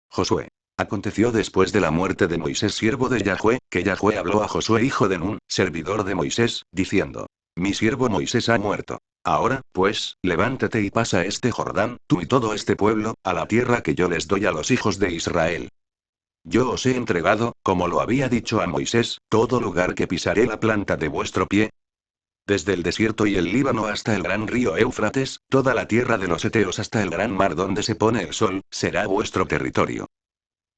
Josué. Aconteció después de la muerte de Moisés siervo de Yahweh, que Yahweh habló a Josué hijo de Nun, servidor de Moisés, diciendo: Mi siervo Moisés ha muerto. Ahora, pues, levántate y pasa este Jordán, tú y todo este pueblo, a la tierra que yo les doy a los hijos de Israel. Yo os he entregado, como lo había dicho a Moisés, todo lugar que pisaré la planta de vuestro pie, desde el desierto y el Líbano hasta el gran río Éufrates, toda la tierra de los Eteos hasta el gran mar donde se pone el sol, será vuestro territorio.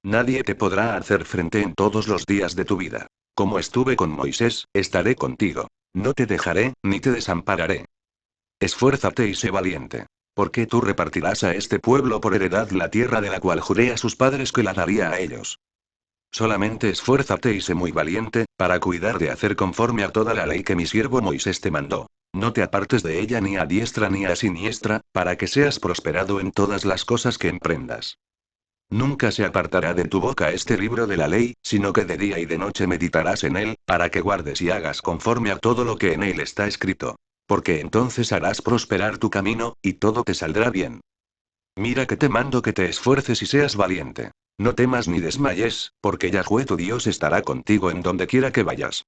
Nadie te podrá hacer frente en todos los días de tu vida. Como estuve con Moisés, estaré contigo. No te dejaré, ni te desampararé. Esfuérzate y sé valiente. Porque tú repartirás a este pueblo por heredad la tierra de la cual juré a sus padres que la daría a ellos. Solamente esfuérzate y sé muy valiente, para cuidar de hacer conforme a toda la ley que mi siervo Moisés te mandó. No te apartes de ella ni a diestra ni a siniestra, para que seas prosperado en todas las cosas que emprendas. Nunca se apartará de tu boca este libro de la ley, sino que de día y de noche meditarás en él, para que guardes y hagas conforme a todo lo que en él está escrito. Porque entonces harás prosperar tu camino, y todo te saldrá bien. Mira que te mando que te esfuerces y seas valiente. No temas ni desmayes, porque Yahweh tu Dios estará contigo en donde quiera que vayas.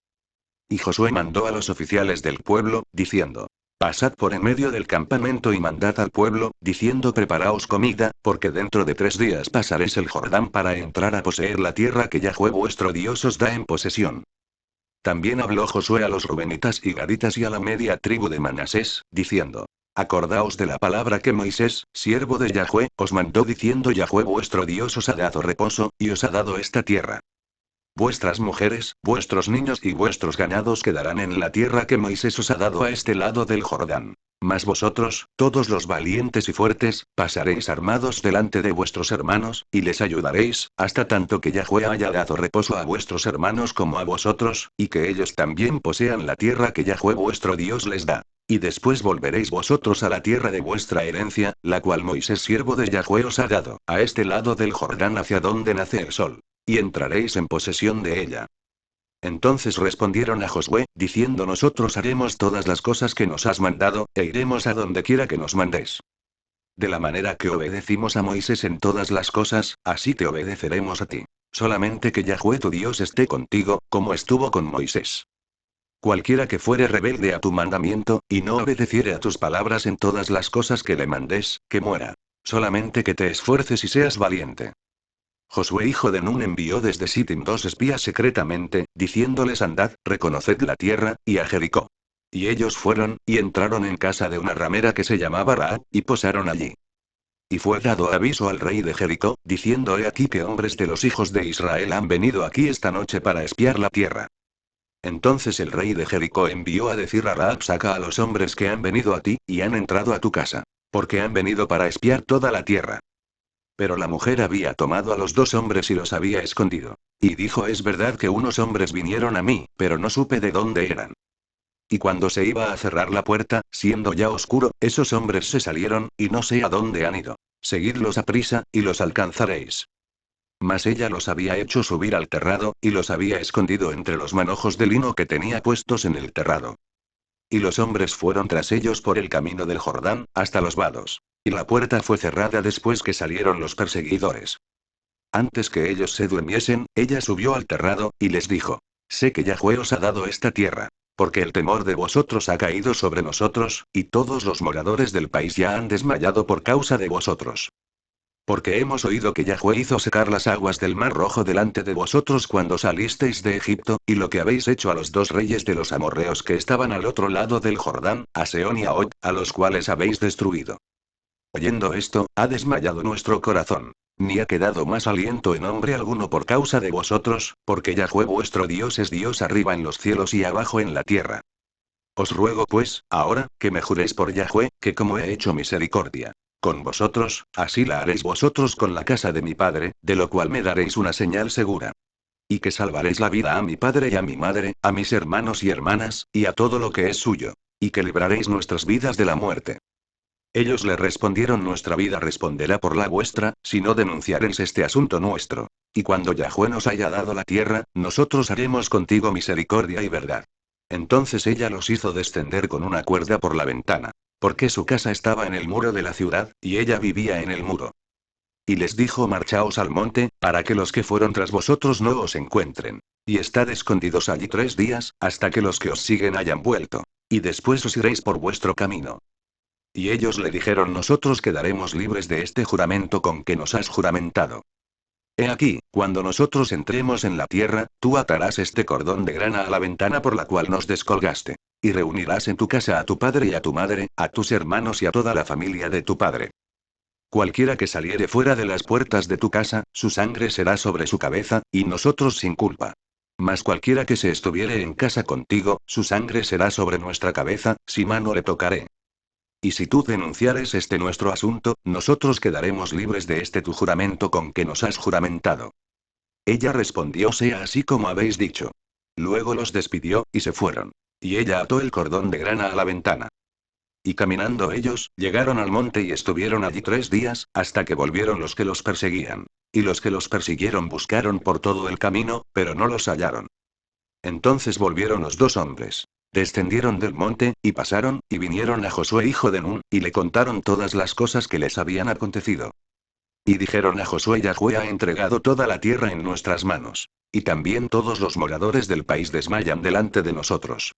Y Josué mandó a los oficiales del pueblo, diciendo: Pasad por en medio del campamento y mandad al pueblo, diciendo: Preparaos comida, porque dentro de 3 días pasaréis el Jordán para entrar a poseer la tierra que Yahweh vuestro Dios os da en posesión. También habló Josué a los rubenitas y gaditas y a la media tribu de Manasés, diciendo: Acordaos de la palabra que Moisés, siervo de Yahweh, os mandó diciendo: Yahweh vuestro Dios os ha dado reposo, y os ha dado esta tierra. Vuestras mujeres, vuestros niños y vuestros ganados quedarán en la tierra que Moisés os ha dado a este lado del Jordán. Mas vosotros, todos los valientes y fuertes, pasaréis armados delante de vuestros hermanos, y les ayudaréis, hasta tanto que Yahweh haya dado reposo a vuestros hermanos como a vosotros, y que ellos también posean la tierra que Yahweh vuestro Dios les da. Y después volveréis vosotros a la tierra de vuestra herencia, la cual Moisés siervo de Yahweh os ha dado, a este lado del Jordán hacia donde nace el sol. Y entraréis en posesión de ella. Entonces respondieron a Josué, diciendo: Nosotros haremos todas las cosas que nos has mandado, e iremos a donde quiera que nos mandes. De la manera que obedecimos a Moisés en todas las cosas, así te obedeceremos a ti. Solamente que Yahweh tu Dios esté contigo, como estuvo con Moisés. Cualquiera que fuere rebelde a tu mandamiento, y no obedeciere a tus palabras en todas las cosas que le mandes, que muera. Solamente que te esfuerces y seas valiente. Josué hijo de Nun envió desde Sittim 2 espías secretamente, diciéndoles: Andad, reconoced la tierra, y a Jericó. Y ellos fueron, y entraron en casa de una ramera que se llamaba Raab, y posaron allí. Y fue dado aviso al rey de Jericó, diciendo: He aquí que hombres de los hijos de Israel han venido aquí esta noche para espiar la tierra. Entonces el rey de Jericó envió a decir a Raab: Saca a los hombres que han venido a ti, y han entrado a tu casa. Porque han venido para espiar toda la tierra. Pero la mujer había tomado a los 2 hombres y los había escondido. Y dijo: Es verdad que unos hombres vinieron a mí, pero no supe de dónde eran. Y cuando se iba a cerrar la puerta, siendo ya oscuro, esos hombres se salieron, y no sé a dónde han ido. Seguidlos a prisa, y los alcanzaréis. Mas ella los había hecho subir al terrado, y los había escondido entre los manojos de lino que tenía puestos en el terrado. Y los hombres fueron tras ellos por el camino del Jordán, hasta los vados. Y la puerta fue cerrada después que salieron los perseguidores. Antes que ellos se durmiesen, ella subió al terrado, y les dijo: Sé que Yahweh os ha dado esta tierra. Porque el temor de vosotros ha caído sobre nosotros, y todos los moradores del país ya han desmayado por causa de vosotros. Porque hemos oído que Yahweh hizo secar las aguas del mar Rojo delante de vosotros cuando salisteis de Egipto, y lo que habéis hecho a los 2 reyes de los amorreos que estaban al otro lado del Jordán, a Sehón y a Og, a los cuales habéis destruido. Oyendo esto, ha desmayado nuestro corazón. Ni ha quedado más aliento en hombre alguno por causa de vosotros, porque Yahweh vuestro Dios es Dios arriba en los cielos y abajo en la tierra. Os ruego pues, ahora, que me juréis por Yahweh, que como he hecho misericordia con vosotros, así la haréis vosotros con la casa de mi padre, de lo cual me daréis una señal segura. Y que salvaréis la vida a mi padre y a mi madre, a mis hermanos y hermanas, y a todo lo que es suyo. Y que libraréis nuestras vidas de la muerte. Ellos le respondieron: Nuestra vida responderá por la vuestra, si no denunciaréis este asunto nuestro. Y cuando Yahweh nos haya dado la tierra, nosotros haremos contigo misericordia y verdad. Entonces ella los hizo descender con una cuerda por la ventana. Porque su casa estaba en el muro de la ciudad, y ella vivía en el muro. Y les dijo: marchaos al monte, para que los que fueron tras vosotros no os encuentren. Y estad escondidos allí 3 días, hasta que los que os siguen hayan vuelto. Y después os iréis por vuestro camino. Y ellos le dijeron: nosotros quedaremos libres de este juramento con que nos has juramentado. He aquí, cuando nosotros entremos en la tierra, tú atarás este cordón de grana a la ventana por la cual nos descolgaste. Y reunirás en tu casa a tu padre y a tu madre, a tus hermanos y a toda la familia de tu padre. Cualquiera que saliere fuera de las puertas de tu casa, su sangre será sobre su cabeza, y nosotros sin culpa. Mas cualquiera que se estuviere en casa contigo, su sangre será sobre nuestra cabeza, si mano le tocaré. Y si tú denunciares este nuestro asunto, nosotros quedaremos libres de este tu juramento con que nos has juramentado. Ella respondió: sea así como habéis dicho. Luego los despidió, y se fueron. Y ella ató el cordón de grana a la ventana. Y caminando ellos, llegaron al monte y estuvieron allí 3 días, hasta que volvieron los que los perseguían. Y los que los persiguieron buscaron por todo el camino, pero no los hallaron. Entonces volvieron los 2 hombres. Descendieron del monte, y pasaron, y vinieron a Josué hijo de Nun, y le contaron todas las cosas que les habían acontecido. Y dijeron a Josué: Yahweh ha entregado toda la tierra en nuestras manos. Y también todos los moradores del país desmayan delante de nosotros.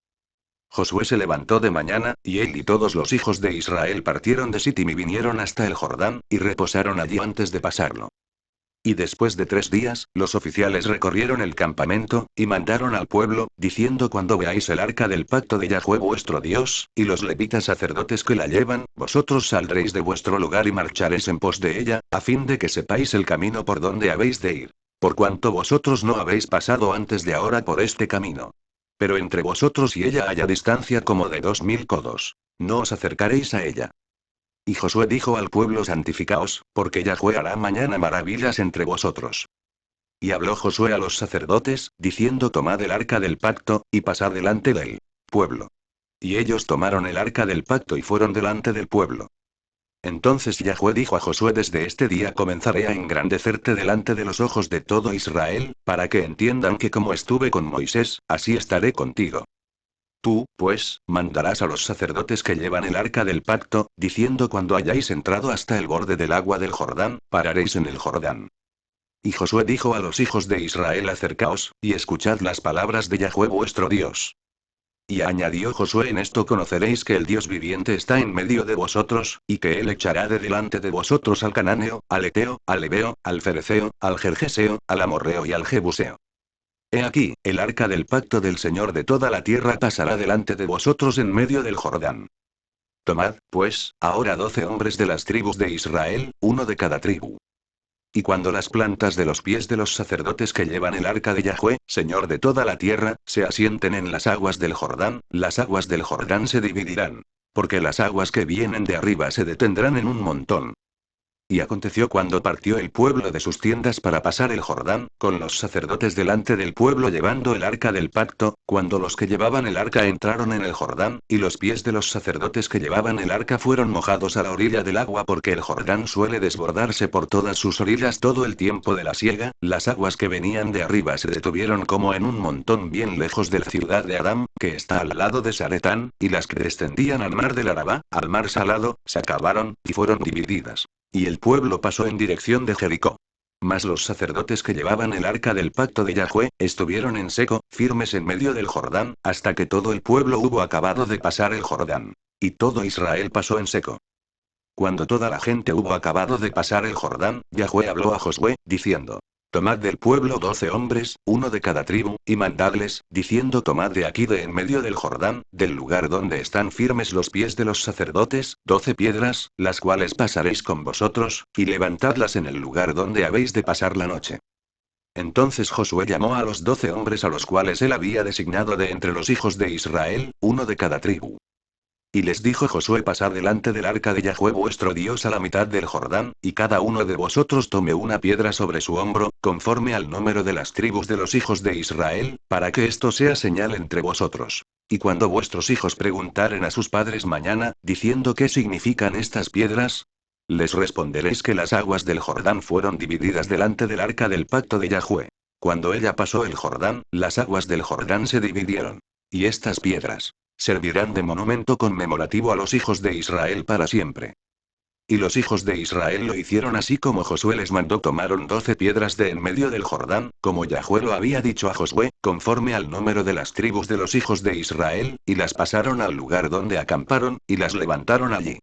Josué se levantó de mañana, y él y todos los hijos de Israel partieron de Sittim y vinieron hasta el Jordán, y reposaron allí antes de pasarlo. Y después de 3 días, los oficiales recorrieron el campamento, y mandaron al pueblo, diciendo: cuando veáis el arca del pacto de Yahweh vuestro Dios, y los levitas sacerdotes que la llevan, vosotros saldréis de vuestro lugar y marcharéis en pos de ella, a fin de que sepáis el camino por donde habéis de ir. Por cuanto vosotros no habéis pasado antes de ahora por este camino. Pero entre vosotros y ella haya distancia como de 2000 codos. No os acercaréis a ella. Y Josué dijo al pueblo: santificaos, porque Yahweh hará mañana maravillas entre vosotros. Y habló Josué a los sacerdotes, diciendo: tomad el arca del pacto, y pasad delante del pueblo. Y ellos tomaron el arca del pacto y fueron delante del pueblo. Entonces Yahweh dijo a Josué: desde este día comenzaré a engrandecerte delante de los ojos de todo Israel, para que entiendan que como estuve con Moisés, así estaré contigo. Tú, pues, mandarás a los sacerdotes que llevan el arca del pacto, diciendo: cuando hayáis entrado hasta el borde del agua del Jordán, pararéis en el Jordán. Y Josué dijo a los hijos de Israel: acercaos, y escuchad las palabras de Yahweh vuestro Dios. Y añadió Josué: en esto conoceréis que el Dios viviente está en medio de vosotros, y que él echará de delante de vosotros al cananeo, al eteo, al hebeo, al fereceo, al gergeseo, al amorreo y al jebuseo. He aquí, el arca del pacto del Señor de toda la tierra pasará delante de vosotros en medio del Jordán. Tomad, pues, ahora 12 hombres de las tribus de Israel, uno de cada tribu. Y cuando las plantas de los pies de los sacerdotes que llevan el arca de Yahweh, Señor de toda la tierra, se asienten en las aguas del Jordán, las aguas del Jordán se dividirán. Porque las aguas que vienen de arriba se detendrán en un montón. Y aconteció cuando partió el pueblo de sus tiendas para pasar el Jordán, con los sacerdotes delante del pueblo llevando el arca del pacto, cuando los que llevaban el arca entraron en el Jordán, y los pies de los sacerdotes que llevaban el arca fueron mojados a la orilla del agua, porque el Jordán suele desbordarse por todas sus orillas todo el tiempo de la siega, las aguas que venían de arriba se detuvieron como en un montón bien lejos de la ciudad de Adám, que está al lado de Saretán, y las que descendían al mar del Arabá, al mar salado, se acabaron, y fueron divididas. Y el pueblo pasó en dirección de Jericó. Mas los sacerdotes que llevaban el arca del pacto de Yahweh, estuvieron en seco, firmes en medio del Jordán, hasta que todo el pueblo hubo acabado de pasar el Jordán. Y todo Israel pasó en seco. Cuando toda la gente hubo acabado de pasar el Jordán, Yahweh habló a Josué, diciendo: tomad del pueblo 12 hombres, uno de cada tribu, y mandadles, diciendo: tomad de aquí de en medio del Jordán, del lugar donde están firmes los pies de los sacerdotes, 12 piedras, las cuales pasaréis con vosotros, y levantadlas en el lugar donde habéis de pasar la noche. Entonces Josué llamó a los 12 hombres a los cuales él había designado de entre los hijos de Israel, uno de cada tribu. Y les dijo Josué: pasad delante del arca de Yahweh vuestro Dios a la mitad del Jordán, y cada uno de vosotros tome una piedra sobre su hombro, conforme al número de las tribus de los hijos de Israel, para que esto sea señal entre vosotros. Y cuando vuestros hijos preguntaren a sus padres mañana, diciendo: ¿qué significan estas piedras? Les responderéis que las aguas del Jordán fueron divididas delante del arca del pacto de Yahweh. Cuando ella pasó el Jordán, las aguas del Jordán se dividieron. Y estas piedras servirán de monumento conmemorativo a los hijos de Israel para siempre. Y los hijos de Israel lo hicieron así como Josué les mandó. Tomaron 12 piedras de en medio del Jordán, como Yahweh lo había dicho a Josué, conforme al número de las tribus de los hijos de Israel, y las pasaron al lugar donde acamparon, y las levantaron allí.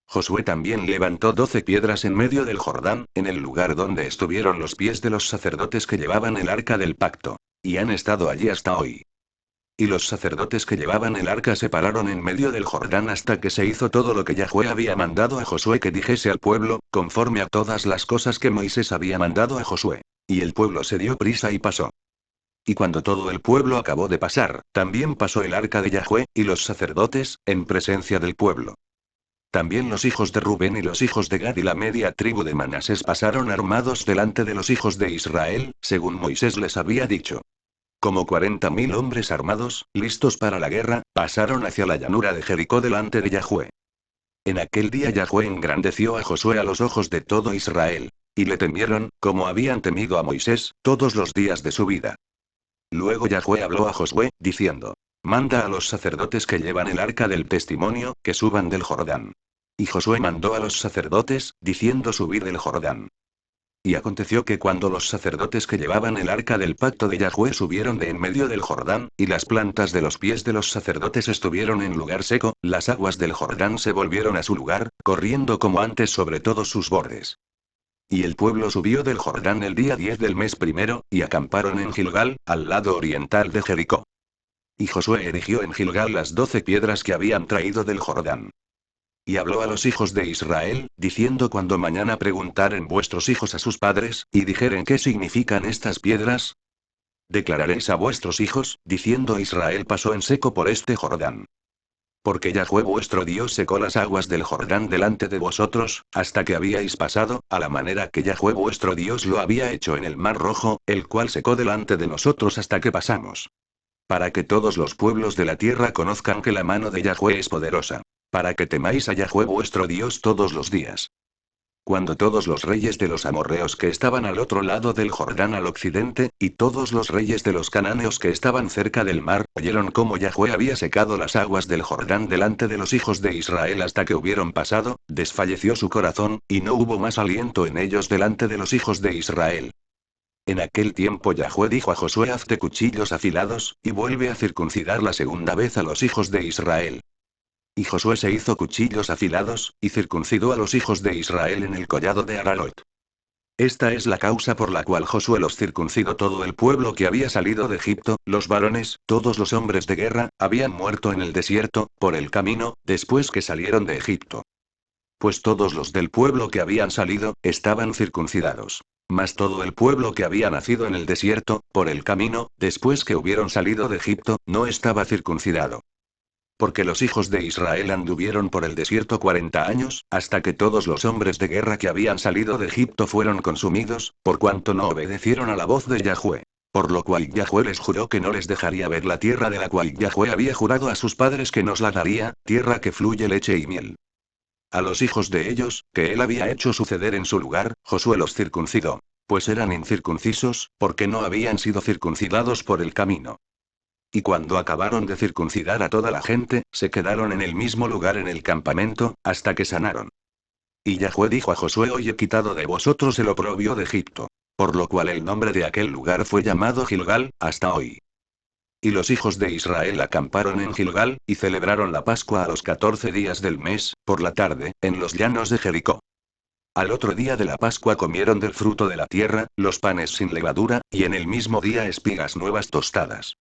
Josué también levantó 12 piedras en medio del Jordán, en el lugar donde estuvieron los pies de los sacerdotes que llevaban el arca del pacto. Y han estado allí hasta hoy. Y los sacerdotes que llevaban el arca se pararon en medio del Jordán hasta que se hizo todo lo que Yahweh había mandado a Josué que dijese al pueblo, conforme a todas las cosas que Moisés había mandado a Josué. Y el pueblo se dio prisa y pasó. Y cuando todo el pueblo acabó de pasar, también pasó el arca de Yahweh, y los sacerdotes, en presencia del pueblo. También los hijos de Rubén y los hijos de Gad y la media tribu de Manasés pasaron armados delante de los hijos de Israel, según Moisés les había dicho. Como 40.000 hombres armados, listos para la guerra, pasaron hacia la llanura de Jericó delante de Yahweh. En aquel día Yahweh engrandeció a Josué a los ojos de todo Israel. Y le temieron, como habían temido a Moisés, todos los días de su vida. Luego Yahweh habló a Josué, diciendo: Manda a los sacerdotes que llevan el arca del testimonio, que suban del Jordán. Y Josué mandó a los sacerdotes, diciendo: Subid del Jordán. Y aconteció que cuando los sacerdotes que llevaban el arca del pacto de Yahweh subieron de en medio del Jordán, y las plantas de los pies de los sacerdotes estuvieron en lugar seco, las aguas del Jordán se volvieron a su lugar, corriendo como antes sobre todos sus bordes. Y el pueblo subió del Jordán el día 10 del mes primero, y acamparon en Gilgal, al lado oriental de Jericó. Y Josué erigió en Gilgal las 12 piedras que habían traído del Jordán. Y habló a los hijos de Israel, diciendo: Cuando mañana preguntaren vuestros hijos a sus padres, y dijeren: ¿Qué significan estas piedras? Declararéis a vuestros hijos, diciendo: Israel pasó en seco por este Jordán. Porque Yahweh vuestro Dios secó las aguas del Jordán delante de vosotros, hasta que habíais pasado, a la manera que Yahweh vuestro Dios lo había hecho en el Mar Rojo, el cual secó delante de nosotros hasta que pasamos. Para que todos los pueblos de la tierra conozcan que la mano de Yahweh es poderosa. Para que temáis a Yahweh vuestro Dios todos los días. Cuando todos los reyes de los amorreos que estaban al otro lado del Jordán al occidente, y todos los reyes de los cananeos que estaban cerca del mar, oyeron cómo Yahweh había secado las aguas del Jordán delante de los hijos de Israel hasta que hubieron pasado, desfalleció su corazón, y no hubo más aliento en ellos delante de los hijos de Israel. En aquel tiempo Yahweh dijo a Josué: Hazte cuchillos afilados, y vuelve a circuncidar la segunda vez a los hijos de Israel. Y Josué se hizo cuchillos afilados, y circuncidó a los hijos de Israel en el collado de Aralot. Esta es la causa por la cual Josué los circuncidó. Todo el pueblo que había salido de Egipto, los varones, todos los hombres de guerra, habían muerto en el desierto, por el camino, después que salieron de Egipto. Pues todos los del pueblo que habían salido, estaban circuncidados. Mas todo el pueblo que había nacido en el desierto, por el camino, después que hubieron salido de Egipto, no estaba circuncidado. Porque los hijos de Israel anduvieron por el desierto 40 años, hasta que todos los hombres de guerra que habían salido de Egipto fueron consumidos, por cuanto no obedecieron a la voz de Yahweh. Por lo cual Yahweh les juró que no les dejaría ver la tierra de la cual Yahweh había jurado a sus padres que nos la daría, tierra que fluye leche y miel. A los hijos de ellos, que él había hecho suceder en su lugar, Josué los circuncidó. Pues eran incircuncisos, porque no habían sido circuncidados por el camino. Y cuando acabaron de circuncidar a toda la gente, se quedaron en el mismo lugar en el campamento, hasta que sanaron. Y Yahweh dijo a Josué: Hoy he quitado de vosotros el oprobio de Egipto. Por lo cual el nombre de aquel lugar fue llamado Gilgal, hasta hoy. Y los hijos de Israel acamparon en Gilgal, y celebraron la Pascua a los 14 días del mes, por la tarde, en los llanos de Jericó. Al otro día de la Pascua comieron del fruto de la tierra, los panes sin levadura, y en el mismo día espigas nuevas tostadas.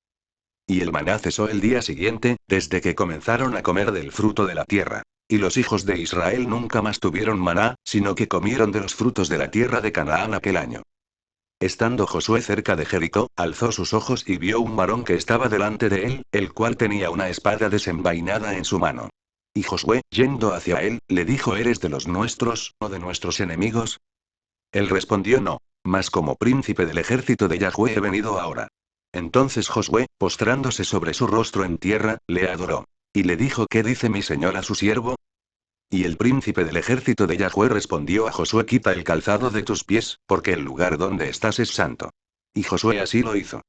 Y el maná cesó el día siguiente, desde que comenzaron a comer del fruto de la tierra. Y los hijos de Israel nunca más tuvieron maná, sino que comieron de los frutos de la tierra de Canaán aquel año. Estando Josué cerca de Jericó, alzó sus ojos y vio un varón que estaba delante de él, el cual tenía una espada desenvainada en su mano. Y Josué, yendo hacia él, le dijo: ¿Eres de los nuestros, o de nuestros enemigos? Él respondió: No, mas como príncipe del ejército de Yahweh he venido ahora. Entonces Josué, postrándose sobre su rostro en tierra, le adoró. Y le dijo: ¿Qué dice mi señor a su siervo? Y el príncipe del ejército de Yahweh respondió a Josué: Quita el calzado de tus pies, porque el lugar donde estás es santo. Y Josué así lo hizo.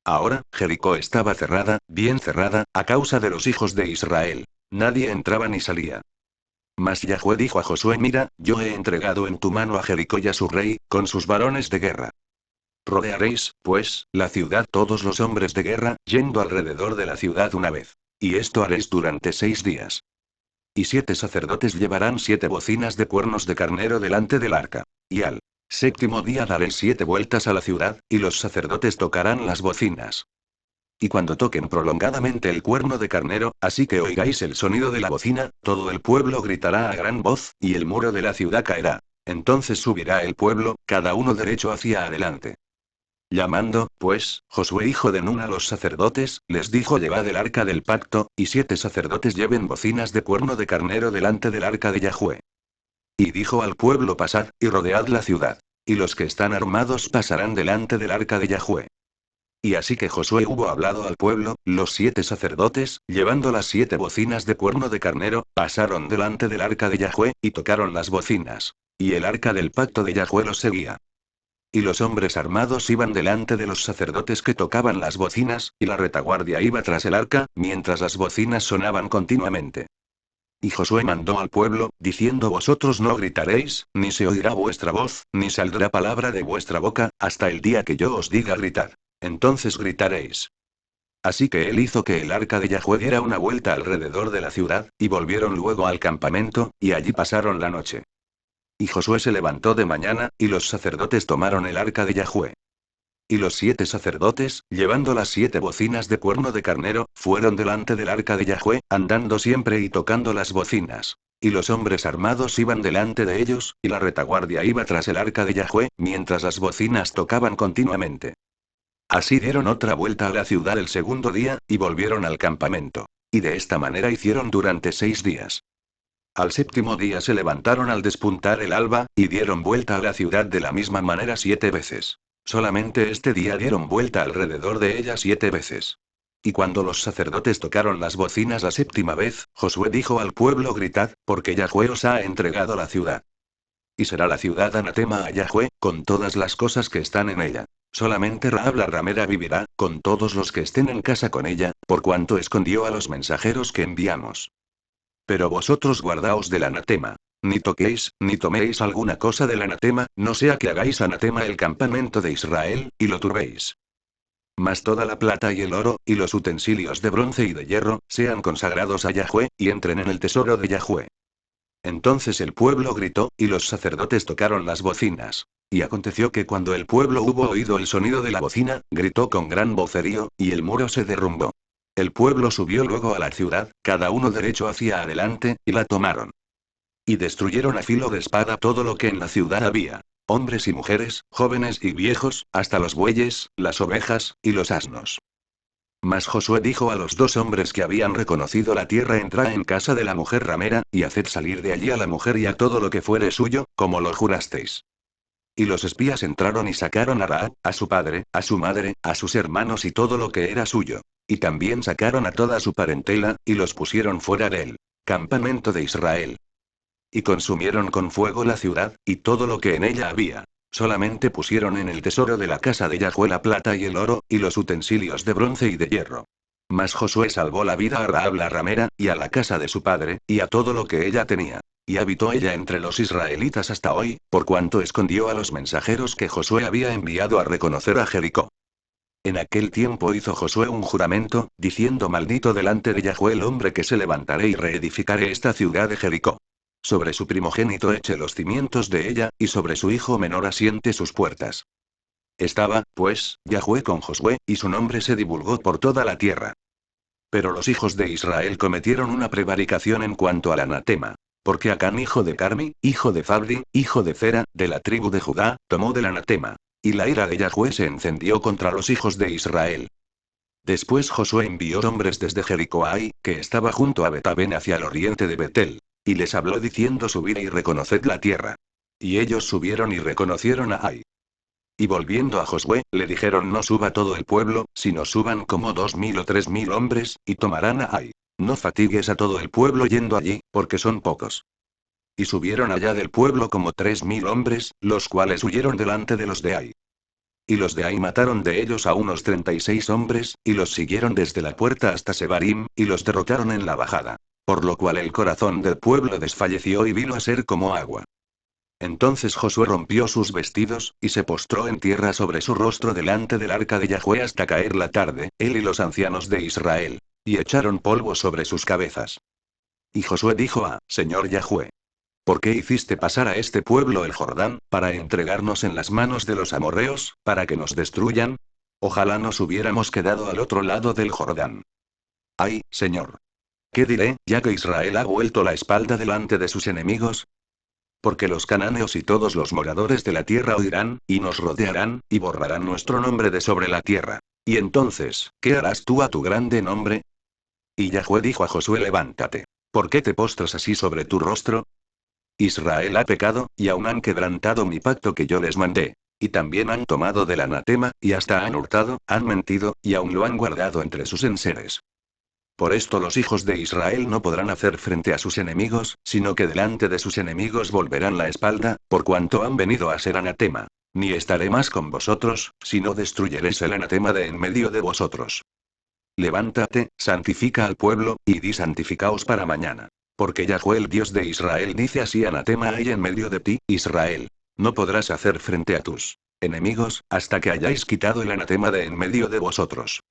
Ahora, Jericó estaba cerrada, bien cerrada, a causa de los hijos de Israel. Nadie entraba ni salía. Mas Yahweh dijo a Josué: mira, yo he entregado en tu mano a Jericó y a su rey, con sus varones de guerra. Rodearéis, pues, la ciudad todos los hombres de guerra, yendo alrededor de la ciudad una vez. Y esto haréis durante 6 días. Y 7 sacerdotes llevarán 7 bocinas de cuernos de carnero delante del arca. Y al séptimo día daréis 7 vueltas a la ciudad, y los sacerdotes tocarán las bocinas. Y cuando toquen prolongadamente el cuerno de carnero, así que oigáis el sonido de la bocina, todo el pueblo gritará a gran voz, y el muro de la ciudad caerá. Entonces subirá el pueblo, cada uno derecho hacia adelante. Llamando, pues, Josué hijo de Nun a los sacerdotes, les dijo: llevad el arca del pacto, y 7 sacerdotes lleven bocinas de cuerno de carnero delante del arca de Yahweh. Y dijo al pueblo: pasad, y rodead la ciudad. Y los que están armados pasarán delante del arca de Yahweh. Y así que Josué hubo hablado al pueblo, los 7 sacerdotes, llevando las 7 bocinas de cuerno de carnero, pasaron delante del arca de Yahweh, y tocaron las bocinas. Y el arca del pacto de Yahweh los seguía. Y los hombres armados iban delante de los sacerdotes que tocaban las bocinas, y la retaguardia iba tras el arca, mientras las bocinas sonaban continuamente. Y Josué mandó al pueblo, diciendo: vosotros no gritaréis, ni se oirá vuestra voz, ni saldrá palabra de vuestra boca, hasta el día que yo os diga gritad. Entonces gritaréis. Así que él hizo que el arca de Yahweh diera una vuelta alrededor de la ciudad, y volvieron luego al campamento, y allí pasaron la noche. Y Josué se levantó de mañana, y los sacerdotes tomaron el arca de Yahweh. Y los 7 sacerdotes, llevando las 7 bocinas de cuerno de carnero, fueron delante del arca de Yahweh, andando siempre y tocando las bocinas. Y los hombres armados iban delante de ellos, y la retaguardia iba tras el arca de Yahweh, mientras las bocinas tocaban continuamente. Así dieron otra vuelta a la ciudad el segundo día, y volvieron al campamento. Y de esta manera hicieron durante 6 días. Al séptimo día se levantaron al despuntar el alba, y dieron vuelta a la ciudad de la misma manera 7 veces. Solamente este día dieron vuelta alrededor de ella 7 veces. Y cuando los sacerdotes tocaron las bocinas la séptima vez, Josué dijo al pueblo: gritad, porque Yahweh os ha entregado la ciudad. Y será la ciudad anatema a Yahweh, con todas las cosas que están en ella. Solamente Rahab la ramera vivirá, con todos los que estén en casa con ella, por cuanto escondió a los mensajeros que enviamos. Pero vosotros guardaos del anatema. Ni toquéis, ni toméis alguna cosa del anatema, no sea que hagáis anatema el campamento de Israel, y lo turbéis. Mas toda la plata y el oro, y los utensilios de bronce y de hierro, sean consagrados a Yahweh, y entren en el tesoro de Yahweh. Entonces el pueblo gritó, y los sacerdotes tocaron las bocinas. Y aconteció que cuando el pueblo hubo oído el sonido de la bocina, gritó con gran vocerío, y el muro se derrumbó. El pueblo subió luego a la ciudad, cada uno derecho hacia adelante, y la tomaron. Y destruyeron a filo de espada todo lo que en la ciudad había: hombres y mujeres, jóvenes y viejos, hasta los bueyes, las ovejas, y los asnos. Mas Josué dijo a los 2 hombres que habían reconocido la tierra: entrad en casa de la mujer ramera, y haced salir de allí a la mujer y a todo lo que fuere suyo, como lo jurasteis. Y los espías entraron y sacaron a Rahab, a su padre, a su madre, a sus hermanos y todo lo que era suyo. Y también sacaron a toda su parentela, y los pusieron fuera del campamento de Israel. Y consumieron con fuego la ciudad, y todo lo que en ella había. Solamente pusieron en el tesoro de la casa de Yahweh la plata y el oro, y los utensilios de bronce y de hierro. Mas Josué salvó la vida a Rahab la ramera, y a la casa de su padre, y a todo lo que ella tenía. Y habitó ella entre los israelitas hasta hoy, por cuanto escondió a los mensajeros que Josué había enviado a reconocer a Jericó. En aquel tiempo hizo Josué un juramento, diciendo: maldito delante de Yahweh el hombre que se levantaré y reedificaré esta ciudad de Jericó. Sobre su primogénito eche los cimientos de ella, y sobre su hijo menor asiente sus puertas. Estaba, pues, Yahweh con Josué, y su nombre se divulgó por toda la tierra. Pero los hijos de Israel cometieron una prevaricación en cuanto al anatema. Porque Acán hijo de Carmi, hijo de Zabdi, hijo de Zera, de la tribu de Judá, tomó del anatema. Y la ira de Yahweh se encendió contra los hijos de Israel. Después Josué envió hombres desde Jericó a Ai, que estaba junto a Betaben hacia el oriente de Betel. Y les habló diciendo: subid y reconoced la tierra. Y ellos subieron y reconocieron a Ai. Y volviendo a Josué, le dijeron: no suba todo el pueblo, sino suban como 2000 o 3000 hombres, y tomarán a Ai. No fatigues a todo el pueblo yendo allí, porque son pocos. Y subieron allá del pueblo como 3000 hombres, los cuales huyeron delante de los de Ai. Y los de Ai mataron de ellos a unos 36 hombres, y los siguieron desde la puerta hasta Sebarim, y los derrotaron en la bajada. Por lo cual el corazón del pueblo desfalleció y vino a ser como agua. Entonces Josué rompió sus vestidos, y se postró en tierra sobre su rostro delante del arca de Yahvé hasta caer la tarde, él y los ancianos de Israel. Y echaron polvo sobre sus cabezas. Y Josué dijo a Señor Yahvé: ¿por qué hiciste pasar a este pueblo el Jordán, para entregarnos en las manos de los amorreos, para que nos destruyan? Ojalá nos hubiéramos quedado al otro lado del Jordán. Ay, Señor. ¿Qué diré, ya que Israel ha vuelto la espalda delante de sus enemigos? Porque los cananeos y todos los moradores de la tierra oirán, y nos rodearán, y borrarán nuestro nombre de sobre la tierra. Y entonces, ¿qué harás tú a tu grande nombre? Y Yahvé dijo a Josué: levántate. ¿Por qué te postras así sobre tu rostro? Israel ha pecado, y aún han quebrantado mi pacto que yo les mandé. Y también han tomado del anatema, y hasta han hurtado, han mentido, y aún lo han guardado entre sus enseres. Por esto los hijos de Israel no podrán hacer frente a sus enemigos, sino que delante de sus enemigos volverán la espalda, por cuanto han venido a ser anatema. Ni estaré más con vosotros, sino destruyeréis el anatema de en medio de vosotros. Levántate, santifica al pueblo, y di: santificaos para mañana. Porque Yahvé el Dios de Israel dice así: anatema hay en medio de ti, Israel. No podrás hacer frente a tus enemigos, hasta que hayáis quitado el anatema de en medio de vosotros.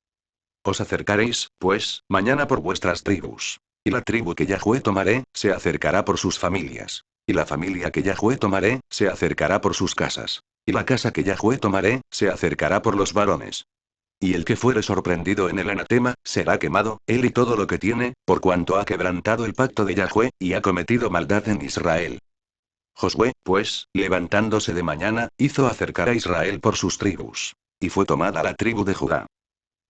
Os acercaréis, pues, mañana por vuestras tribus. Y la tribu que Yahvé tomaré, se acercará por sus familias. Y la familia que Yahvé tomaré, se acercará por sus casas. Y la casa que Yahvé tomaré, se acercará por los varones. Y el que fuere sorprendido en el anatema, será quemado, él y todo lo que tiene, por cuanto ha quebrantado el pacto de Yahvé, y ha cometido maldad en Israel. Josué, pues, levantándose de mañana, hizo acercar a Israel por sus tribus. Y fue tomada la tribu de Judá.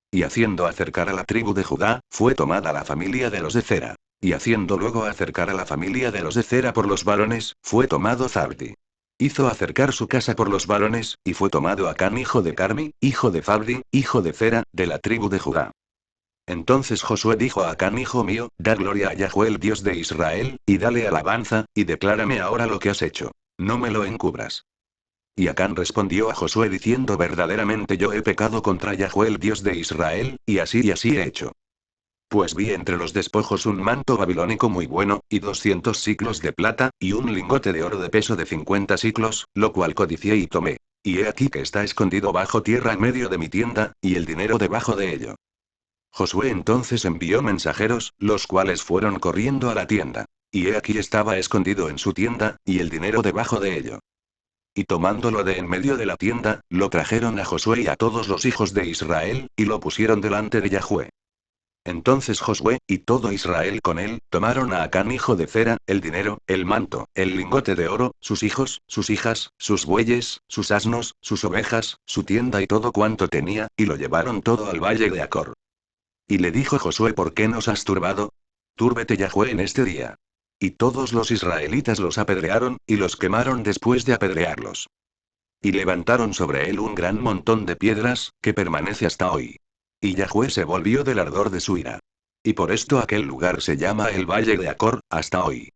Y haciendo acercar a la tribu de Judá, fue tomada la familia de los de Zera. Y haciendo luego acercar a la familia de los de Zera por los varones, fue tomado Zabdi. Hizo acercar su casa por los varones, y fue tomado Acán hijo de Carmi, hijo de Zabdi, hijo de Zera, de la tribu de Judá. Entonces Josué dijo a Acán: hijo mío, da gloria a Yahvé el Dios de Israel, y dale alabanza, y declárame ahora lo que has hecho. No me lo encubras. Y Acán respondió a Josué diciendo: verdaderamente yo he pecado contra Yahvé el Dios de Israel, y así he hecho. Pues vi entre los despojos un manto babilónico muy bueno, y 200 siclos de plata, y un lingote de oro de peso de 50 siclos, lo cual codicié y tomé. Y he aquí que está escondido bajo tierra en medio de mi tienda, y el dinero debajo de ello. Josué entonces envió mensajeros, los cuales fueron corriendo a la tienda. Y he aquí estaba escondido en su tienda, y el dinero debajo de ello. Y tomándolo de en medio de la tienda, lo trajeron a Josué y a todos los hijos de Israel, y lo pusieron delante de Yahvé. Entonces Josué, y todo Israel con él, tomaron a Acán hijo de Zera, el dinero, el manto, el lingote de oro, sus hijos, sus hijas, sus bueyes, sus asnos, sus ovejas, su tienda y todo cuanto tenía, y lo llevaron todo al valle de Acor. Y le dijo Josué: ¿por qué nos has turbado? Túrbete Yahvé en este día. Y todos los israelitas los apedrearon, y los quemaron después de apedrearlos. Y levantaron sobre él un gran montón de piedras, que permanece hasta hoy. Y Yahvé se volvió del ardor de su ira. Y por esto aquel lugar se llama el Valle de Acor, hasta hoy.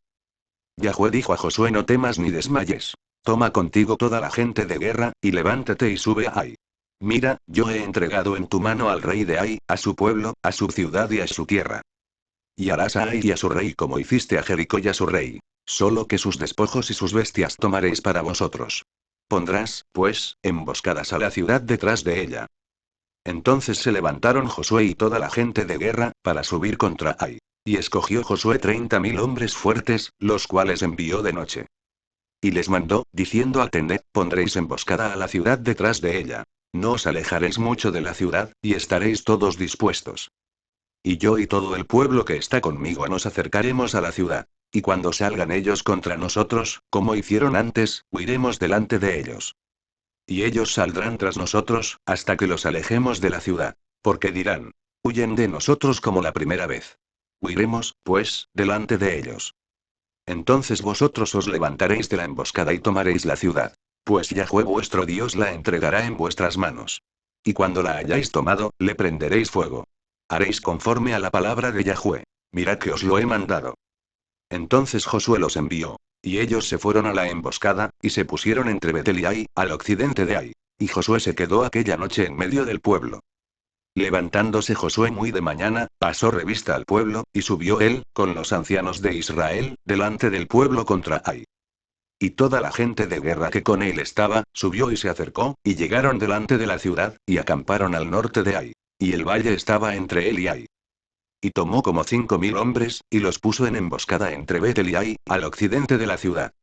Yahvé dijo a Josué: no temas ni desmayes. Toma contigo toda la gente de guerra, y levántate y sube a Ai. Mira, yo he entregado en tu mano al rey de Ai, a su pueblo, a su ciudad y a su tierra. Y harás a Ai y a su rey como hiciste a Jericó y a su rey. Solo que sus despojos y sus bestias tomaréis para vosotros. Pondrás, pues, emboscadas a la ciudad detrás de ella. Entonces se levantaron Josué y toda la gente de guerra, para subir contra Ai. Y escogió Josué 30.000 hombres fuertes, los cuales envió de noche. Y les mandó, diciendo: atended, pondréis emboscada a la ciudad detrás de ella. No os alejaréis mucho de la ciudad, y estaréis todos dispuestos. Y yo y todo el pueblo que está conmigo nos acercaremos a la ciudad. Y cuando salgan ellos contra nosotros, como hicieron antes, huiremos delante de ellos. Y ellos saldrán tras nosotros, hasta que los alejemos de la ciudad. Porque dirán: huyen de nosotros como la primera vez. Huiremos, pues, delante de ellos. Entonces vosotros os levantaréis de la emboscada y tomaréis la ciudad. Pues Yahvé vuestro Dios la entregará en vuestras manos. Y cuando la hayáis tomado, le prenderéis fuego. Haréis conforme a la palabra de Yahvé. Mirad que os lo he mandado. Entonces Josué los envió. Y ellos se fueron a la emboscada, y se pusieron entre Betel y Ai, al occidente de Ai. Y Josué se quedó aquella noche en medio del pueblo. Levantándose Josué muy de mañana, pasó revista al pueblo, y subió él, con los ancianos de Israel, delante del pueblo contra Ai. Y toda la gente de guerra que con él estaba, subió y se acercó, y llegaron delante de la ciudad, y acamparon al norte de Ai. Y el valle estaba entre él y Ai. Y tomó como 5000 hombres, y los puso en emboscada entre Betel y Ai, al occidente de la ciudad.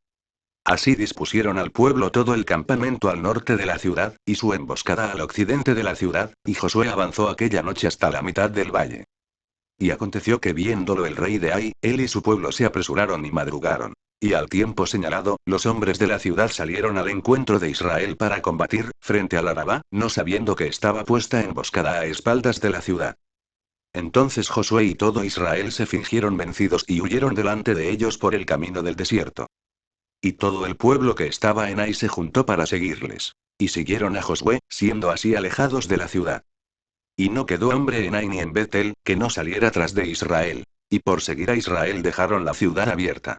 Así dispusieron al pueblo todo el campamento al norte de la ciudad, y su emboscada al occidente de la ciudad, y Josué avanzó aquella noche hasta la mitad del valle. Y aconteció que viéndolo el rey de Ai, él y su pueblo se apresuraron y madrugaron. Y al tiempo señalado, los hombres de la ciudad salieron al encuentro de Israel para combatir, frente al Arabá, no sabiendo que estaba puesta emboscada a espaldas de la ciudad. Entonces Josué y todo Israel se fingieron vencidos y huyeron delante de ellos por el camino del desierto. Y todo el pueblo que estaba en Ai se juntó para seguirles. Y siguieron a Josué, siendo así alejados de la ciudad. Y no quedó hombre en Ai ni en Betel, que no saliera tras de Israel. Y por seguir a Israel dejaron la ciudad abierta.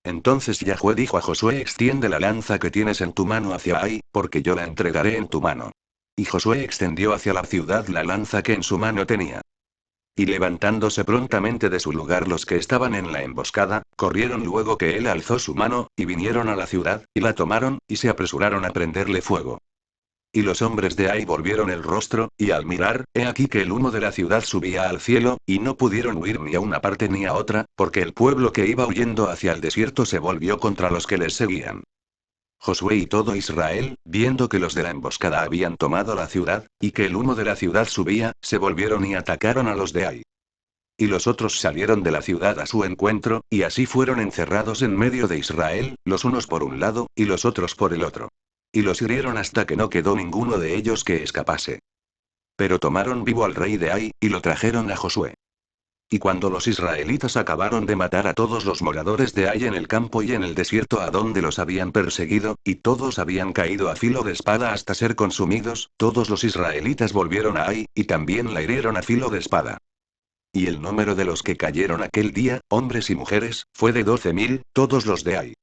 Entonces Yahweh dijo a Josué: extiende la lanza que tienes en tu mano hacia Ai, porque yo la entregaré en tu mano. Y Josué extendió hacia la ciudad la lanza que en su mano tenía. Y levantándose prontamente de su lugar los que estaban en la emboscada, corrieron luego que él alzó su mano, y vinieron a la ciudad, y la tomaron, y se apresuraron a prenderle fuego. Y los hombres de Ai volvieron el rostro, y al mirar, he aquí que el humo de la ciudad subía al cielo, y no pudieron huir ni a una parte ni a otra, porque el pueblo que iba huyendo hacia el desierto se volvió contra los que les seguían. Josué y todo Israel, viendo que los de la emboscada habían tomado la ciudad, y que el humo de la ciudad subía, se volvieron y atacaron a los de Ai. Y los otros salieron de la ciudad a su encuentro, y así fueron encerrados en medio de Israel, los unos por un lado, y los otros por el otro. Y los hirieron hasta que no quedó ninguno de ellos que escapase. Pero tomaron vivo al rey de Ai, y lo trajeron a Josué. Y cuando los israelitas acabaron de matar a todos los moradores de Ai en el campo y en el desierto a donde los habían perseguido, y todos habían caído a filo de espada hasta ser consumidos, todos los israelitas volvieron a Ai, y también la hirieron a filo de espada. Y el número de los que cayeron aquel día, hombres y mujeres, fue de 12.000, todos los de Ai.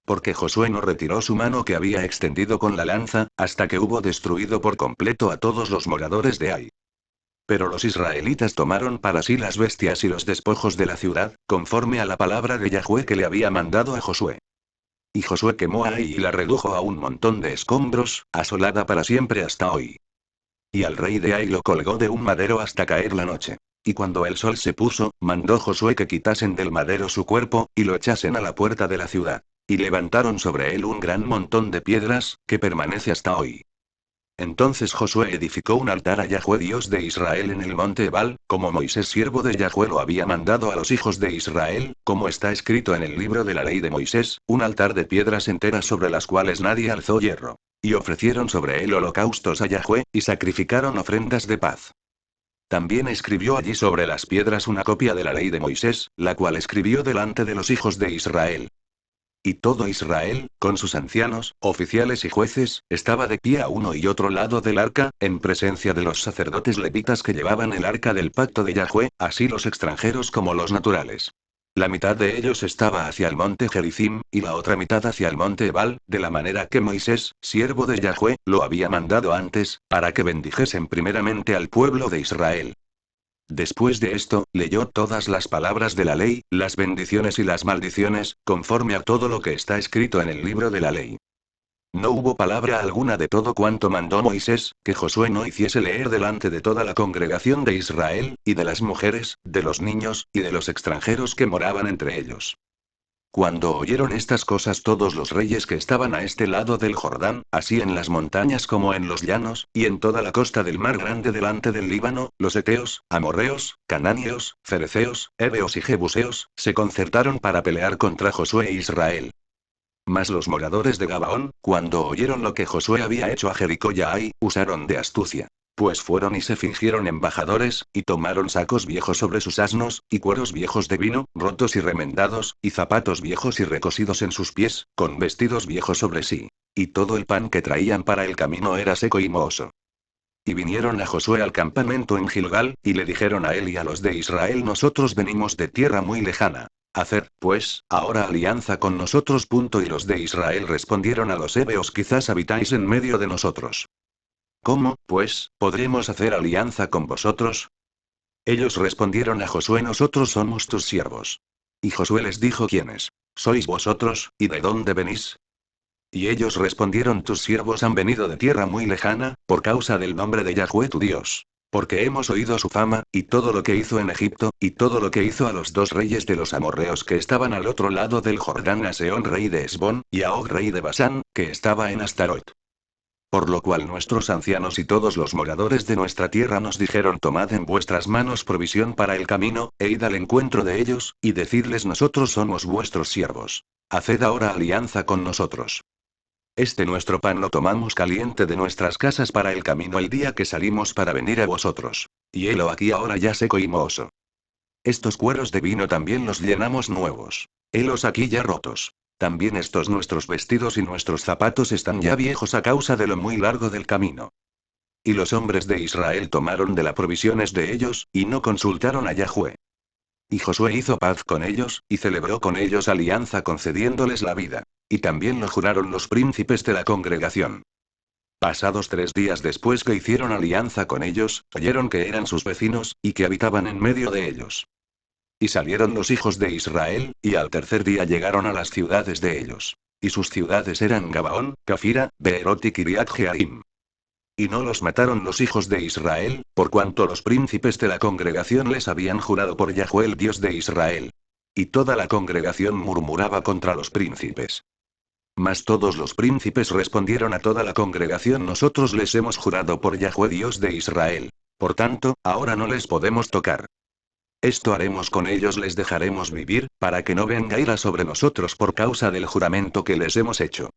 Porque Josué no retiró su mano que había extendido con la lanza, hasta que hubo destruido por completo a todos los moradores de Ai. Pero los israelitas tomaron para sí las bestias y los despojos de la ciudad, conforme a la palabra de Yahweh que le había mandado a Josué. Y Josué quemó a Ai y la redujo a un montón de escombros, asolada para siempre hasta hoy. Y al rey de Ai lo colgó de un madero hasta caer la noche. Y cuando el sol se puso, mandó Josué que quitasen del madero su cuerpo, y lo echasen a la puerta de la ciudad. Y levantaron sobre él un gran montón de piedras, que permanece hasta hoy. Entonces Josué edificó un altar a Yahweh Dios de Israel en el monte Ebal, como Moisés siervo de Yahweh lo había mandado a los hijos de Israel, como está escrito en el libro de la ley de Moisés, un altar de piedras enteras sobre las cuales nadie alzó hierro. Y ofrecieron sobre él holocaustos a Yahweh, y sacrificaron ofrendas de paz. También escribió allí sobre las piedras una copia de la ley de Moisés, la cual escribió delante de los hijos de Israel. Y todo Israel, con sus ancianos, oficiales y jueces, estaba de pie a uno y otro lado del arca, en presencia de los sacerdotes levitas que llevaban el arca del pacto de Yahweh, así los extranjeros como los naturales. La mitad de ellos estaba hacia el monte Gerizim, y la otra mitad hacia el monte Ebal, de la manera que Moisés, siervo de Yahweh, lo había mandado antes, para que bendijesen primeramente al pueblo de Israel. Después de esto, leyó todas las palabras de la ley, las bendiciones y las maldiciones, conforme a todo lo que está escrito en el libro de la ley. No hubo palabra alguna de todo cuanto mandó Moisés, que Josué no hiciese leer delante de toda la congregación de Israel, y de las mujeres, de los niños, y de los extranjeros que moraban entre ellos. Cuando oyeron estas cosas todos los reyes que estaban a este lado del Jordán, así en las montañas como en los llanos, y en toda la costa del mar grande delante del Líbano, los heteos, amorreos, cananeos, fereceos, heveos y jebuseos, se concertaron para pelear contra Josué e Israel. Mas los moradores de Gabaón, cuando oyeron lo que Josué había hecho a Jericó y a Ai, usaron de astucia. Pues fueron y se fingieron embajadores, y tomaron sacos viejos sobre sus asnos, y cueros viejos de vino, rotos y remendados, y zapatos viejos y recosidos en sus pies, con vestidos viejos sobre sí. Y todo el pan que traían para el camino era seco y mohoso. Y vinieron a Josué al campamento en Gilgal, y le dijeron a él y a los de Israel: nosotros venimos de tierra muy lejana. Haced, pues, ahora alianza con nosotros. Y los de Israel respondieron a los heveos: quizás habitáis en medio de nosotros. ¿Cómo, pues, podremos hacer alianza con vosotros? Ellos respondieron a Josué: nosotros somos tus siervos. Y Josué les dijo: ¿quiénes sois vosotros, y de dónde venís? Y ellos respondieron: tus siervos han venido de tierra muy lejana, por causa del nombre de Yahweh tu Dios. Porque hemos oído su fama, y todo lo que hizo en Egipto, y todo lo que hizo a los dos reyes de los amorreos que estaban al otro lado del Jordán, a Sehón rey de Hesbón, y a Og rey de Basán, que estaba en Astarot. Por lo cual nuestros ancianos y todos los moradores de nuestra tierra nos dijeron: tomad en vuestras manos provisión para el camino, e id al encuentro de ellos, y decidles: nosotros somos vuestros siervos. Haced ahora alianza con nosotros. Este nuestro pan lo tomamos caliente de nuestras casas para el camino el día que salimos para venir a vosotros. Y helo aquí ahora ya seco y mohoso. Estos cueros de vino también los llenamos nuevos. Helos aquí ya rotos. También estos nuestros vestidos y nuestros zapatos están ya viejos a causa de lo muy largo del camino. Y los hombres de Israel tomaron de las provisiones de ellos, y no consultaron a Yahweh. Y Josué hizo paz con ellos, y celebró con ellos alianza concediéndoles la vida. Y también lo juraron los príncipes de la congregación. Pasados 3 días después que hicieron alianza con ellos, oyeron que eran sus vecinos, y que habitaban en medio de ellos. Y salieron los hijos de Israel, y al tercer día llegaron a las ciudades de ellos. Y sus ciudades eran Gabaón, Cafira, Beerot y Kiriat Jearim. Y no los mataron los hijos de Israel, por cuanto los príncipes de la congregación les habían jurado por Yahweh el Dios de Israel. Y toda la congregación murmuraba contra los príncipes. Mas todos los príncipes respondieron a toda la congregación: nosotros les hemos jurado por Yahweh Dios de Israel. Por tanto, ahora no les podemos tocar. Esto haremos con ellos: les dejaremos vivir, para que no venga ira sobre nosotros por causa del juramento que les hemos hecho.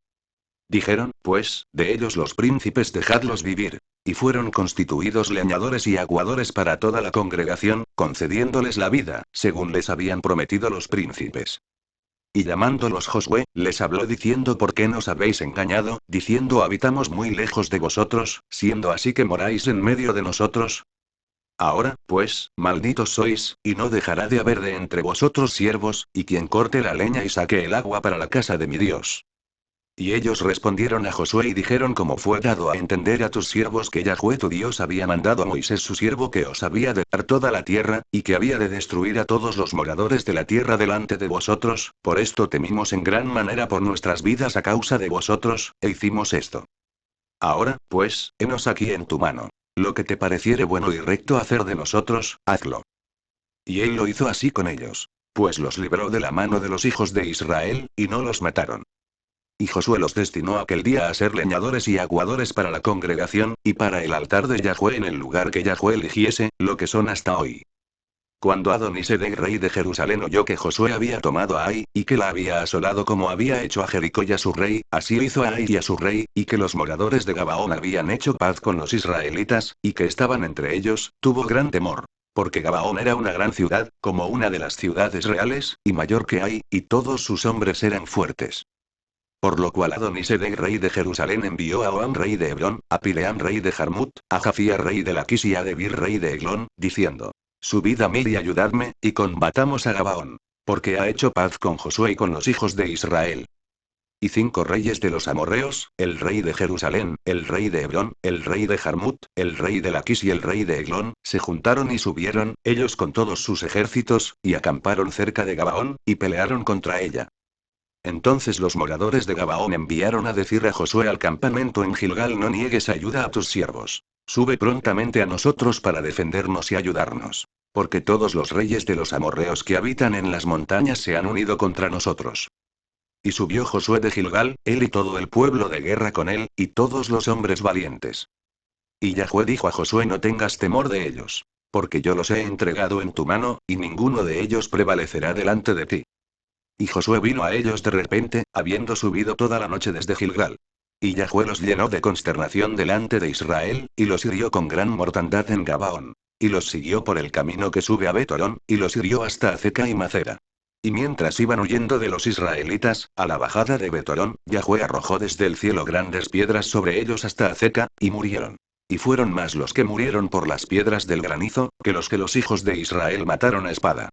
Dijeron, pues, de ellos los príncipes: dejadlos vivir. Y fueron constituidos leñadores y aguadores para toda la congregación, concediéndoles la vida, según les habían prometido los príncipes. Y llamándolos Josué, les habló diciendo: ¿por qué nos habéis engañado, diciendo: habitamos muy lejos de vosotros, siendo así que moráis en medio de nosotros? Ahora, pues, malditos sois, y no dejará de haber de entre vosotros siervos, y quien corte la leña y saque el agua para la casa de mi Dios. Y ellos respondieron a Josué y dijeron: como fue dado a entender a tus siervos que Yahweh tu Dios había mandado a Moisés su siervo que os había de dar toda la tierra, y que había de destruir a todos los moradores de la tierra delante de vosotros, por esto temimos en gran manera por nuestras vidas a causa de vosotros, e hicimos esto. Ahora, pues, henos aquí en tu mano. Lo que te pareciere bueno y recto hacer de nosotros, hazlo. Y él lo hizo así con ellos. Pues los libró de la mano de los hijos de Israel, y no los mataron. Y Josué los destinó aquel día a ser leñadores y aguadores para la congregación, y para el altar de Yahweh en el lugar que Yahweh eligiese, lo que son hasta hoy. Cuando Adonisedec rey de Jerusalén oyó que Josué había tomado a Ai, y que la había asolado como había hecho a Jericó y a su rey, así hizo a Ai y a su rey, y que los moradores de Gabaón habían hecho paz con los israelitas, y que estaban entre ellos, tuvo gran temor. Porque Gabaón era una gran ciudad, como una de las ciudades reales, y mayor que Ai, y todos sus hombres eran fuertes. Por lo cual Adonisedec rey de Jerusalén envió a Oam rey de Hebrón, a Pileam rey de Jarmut, a Jafía rey de Laquis y a Debir rey de Eglón, diciendo: subid a mí y ayudadme, y combatamos a Gabaón. Porque ha hecho paz con Josué y con los hijos de Israel. Y 5 reyes de los amorreos, el rey de Jerusalén, el rey de Hebrón, el rey de Jarmut, el rey de Laquis y el rey de Eglón, se juntaron y subieron, ellos con todos sus ejércitos, y acamparon cerca de Gabaón, y pelearon contra ella. Entonces los moradores de Gabaón enviaron a decir a Josué al campamento en Gilgal: no niegues ayuda a tus siervos. Sube prontamente a nosotros para defendernos y ayudarnos. Porque todos los reyes de los amorreos que habitan en las montañas se han unido contra nosotros. Y subió Josué de Gilgal, él y todo el pueblo de guerra con él, y todos los hombres valientes. Y Yahweh dijo a Josué: no tengas temor de ellos. Porque yo los he entregado en tu mano, y ninguno de ellos prevalecerá delante de ti. Y Josué vino a ellos de repente, habiendo subido toda la noche desde Gilgal. Y Yahweh los llenó de consternación delante de Israel, y los hirió con gran mortandad en Gabaón. Y los siguió por el camino que sube a Betorón, y los hirió hasta Azeca y Macera. Y mientras iban huyendo de los israelitas, a la bajada de Betorón, Yahweh arrojó desde el cielo grandes piedras sobre ellos hasta Azeca, y murieron. Y fueron más los que murieron por las piedras del granizo, que los hijos de Israel mataron a espada.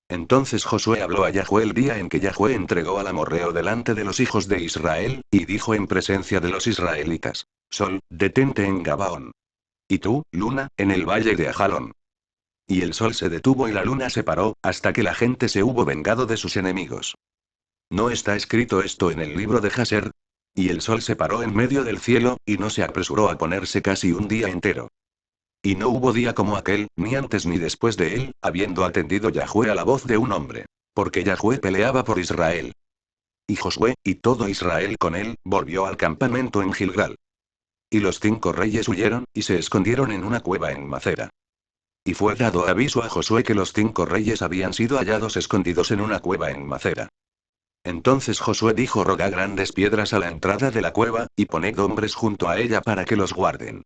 Entonces Josué habló a Yahweh el día en que Yahweh entregó al amorreo delante de los hijos de Israel, y dijo en presencia de los israelitas: Sol, detente en Gabaón. Y tú, luna, en el valle de Ajalón. Y el sol se detuvo y la luna se paró, hasta que la gente se hubo vengado de sus enemigos. ¿No está escrito esto en el libro de Jaser? Y el sol se paró en medio del cielo, y no se apresuró a ponerse casi un día entero. Y no hubo día como aquel, ni antes ni después de él, habiendo atendido Yahweh a la voz de un hombre. Porque Yahweh peleaba por Israel. Y Josué, y todo Israel con él, volvió al campamento en Gilgal. Y los 5 reyes huyeron, y se escondieron en una cueva en Maceda. Y fue dado aviso a Josué que los 5 reyes habían sido hallados escondidos en una cueva en Maceda. Entonces Josué dijo: rogad grandes piedras a la entrada de la cueva, y poned hombres junto a ella para que los guarden.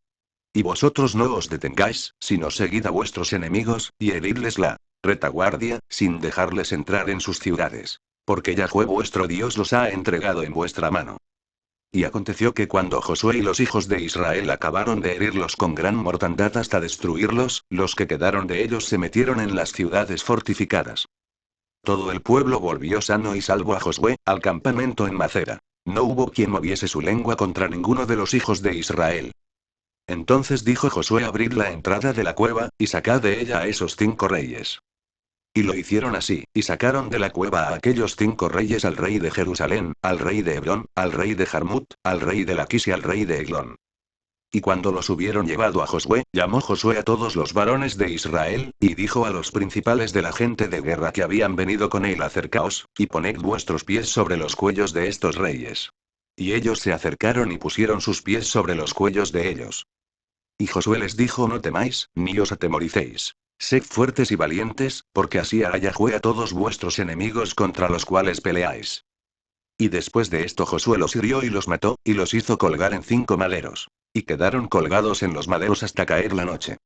Y vosotros no os detengáis, sino seguid a vuestros enemigos, y heridles la retaguardia, sin dejarles entrar en sus ciudades. Porque Yahweh vuestro Dios los ha entregado en vuestra mano. Y aconteció que cuando Josué y los hijos de Israel acabaron de herirlos con gran mortandad hasta destruirlos, los que quedaron de ellos se metieron en las ciudades fortificadas. Todo el pueblo volvió sano y salvo a Josué, al campamento en Maceda. No hubo quien moviese su lengua contra ninguno de los hijos de Israel. Entonces dijo Josué: abrid la entrada de la cueva, y sacad de ella a esos 5 reyes. Y lo hicieron así, y sacaron de la cueva a aquellos 5 reyes: al rey de Jerusalén, al rey de Hebrón, al rey de Jarmut, al rey de Laquis y al rey de Eglón. Y cuando los hubieron llevado a Josué, llamó Josué a todos los varones de Israel, y dijo a los principales de la gente de guerra que habían venido con él: acercaos, y poned vuestros pies sobre los cuellos de estos reyes. Y ellos se acercaron y pusieron sus pies sobre los cuellos de ellos. Y Josué les dijo: no temáis, ni os atemoricéis. Sed fuertes y valientes, porque así hará Yahweh a todos vuestros enemigos contra los cuales peleáis. Y después de esto Josué los hirió y los mató, y los hizo colgar en 5 maderos. Y quedaron colgados en los maderos hasta caer la noche.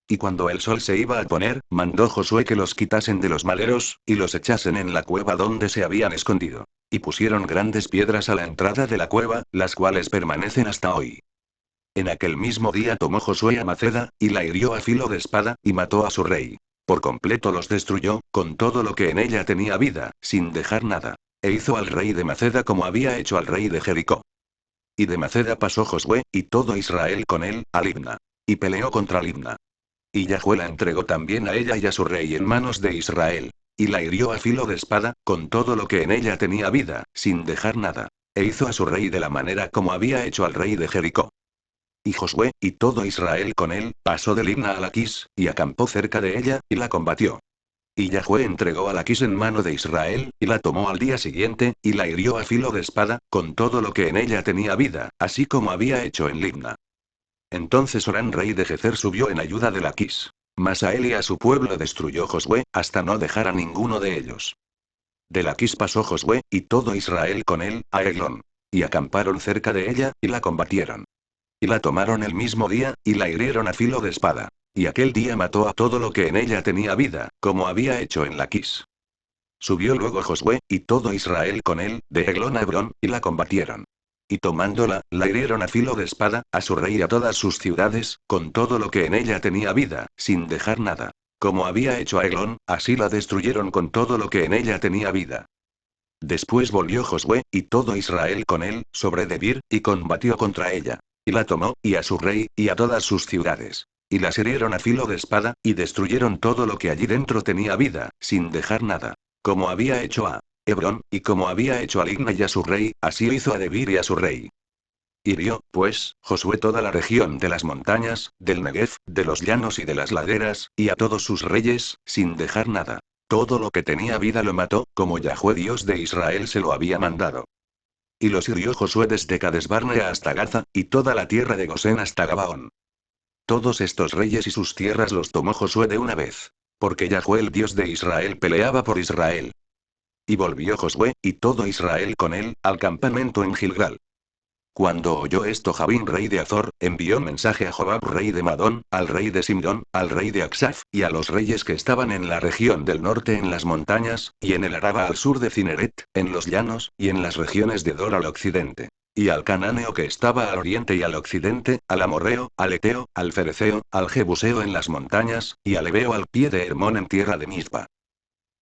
Y cuando el sol se iba a poner, mandó Josué que los quitasen de los maderos, y los echasen en la cueva donde se habían escondido. Y pusieron grandes piedras a la entrada de la cueva, las cuales permanecen hasta hoy. En aquel mismo día tomó Josué a Maceda, y la hirió a filo de espada, y mató a su rey. Por completo los destruyó, con todo lo que en ella tenía vida, sin dejar nada. E hizo al rey de Maceda como había hecho al rey de Jericó. Y de Maceda pasó Josué, y todo Israel con él, a Libna. Y peleó contra Libna. Y Yahweh la entregó también a ella y a su rey en manos de Israel. Y la hirió a filo de espada, con todo lo que en ella tenía vida, sin dejar nada. E hizo a su rey de la manera como había hecho al rey de Jericó. Y Josué, y todo Israel con él, pasó de Libna a Laquis, y acampó cerca de ella, y la combatió. Y Yahweh entregó a Laquis en mano de Israel, y la tomó al día siguiente, y la hirió a filo de espada, con todo lo que en ella tenía vida, así como había hecho en Libna. Entonces Orán rey de Gezer subió en ayuda de Laquis. Mas a él y a su pueblo destruyó Josué, hasta no dejar a ninguno de ellos. De Laquis pasó Josué, y todo Israel con él, a Eglón. Y acamparon cerca de ella, y la combatieron. Y la tomaron el mismo día, y la hirieron a filo de espada. Y aquel día mató a todo lo que en ella tenía vida, como había hecho en Laquis. Subió luego Josué, y todo Israel con él, de Eglón a Hebrón, y la combatieron. Y tomándola, la hirieron a filo de espada, a su rey y a todas sus ciudades, con todo lo que en ella tenía vida, sin dejar nada. Como había hecho a Eglón, así la destruyeron con todo lo que en ella tenía vida. Después volvió Josué, y todo Israel con él, sobre Debir, y combatió contra ella. Y la tomó, y a su rey, y a todas sus ciudades. Y las hirieron a filo de espada, y destruyeron todo lo que allí dentro tenía vida, sin dejar nada. Como había hecho a Hebrón, y como había hecho a Libna y a su rey, así hizo a Debir y a su rey. Hirió, pues, Josué toda la región de las montañas, del Negev, de los llanos y de las laderas, y a todos sus reyes, sin dejar nada. Todo lo que tenía vida lo mató, como Yahweh Dios de Israel se lo había mandado. Y los hirió Josué desde Cades Barnea hasta Gaza, y toda la tierra de Gosén hasta Gabaón. Todos estos reyes y sus tierras los tomó Josué de una vez. Porque Yahweh el Dios de Israel peleaba por Israel. Y volvió Josué, y todo Israel con él, al campamento en Gilgal. Cuando oyó esto Jabín rey de Azor, envió mensaje a Jobab rey de Madón, al rey de Simrón, al rey de Aksaf, y a los reyes que estaban en la región del norte en las montañas, y en el Araba al sur de Cineret, en los llanos, y en las regiones de Dor al occidente. Y al cananeo que estaba al oriente y al occidente, al amorreo, al eteo, al fereceo, al jebuseo en las montañas, y al ebeo al pie de Hermón en tierra de Mizpa.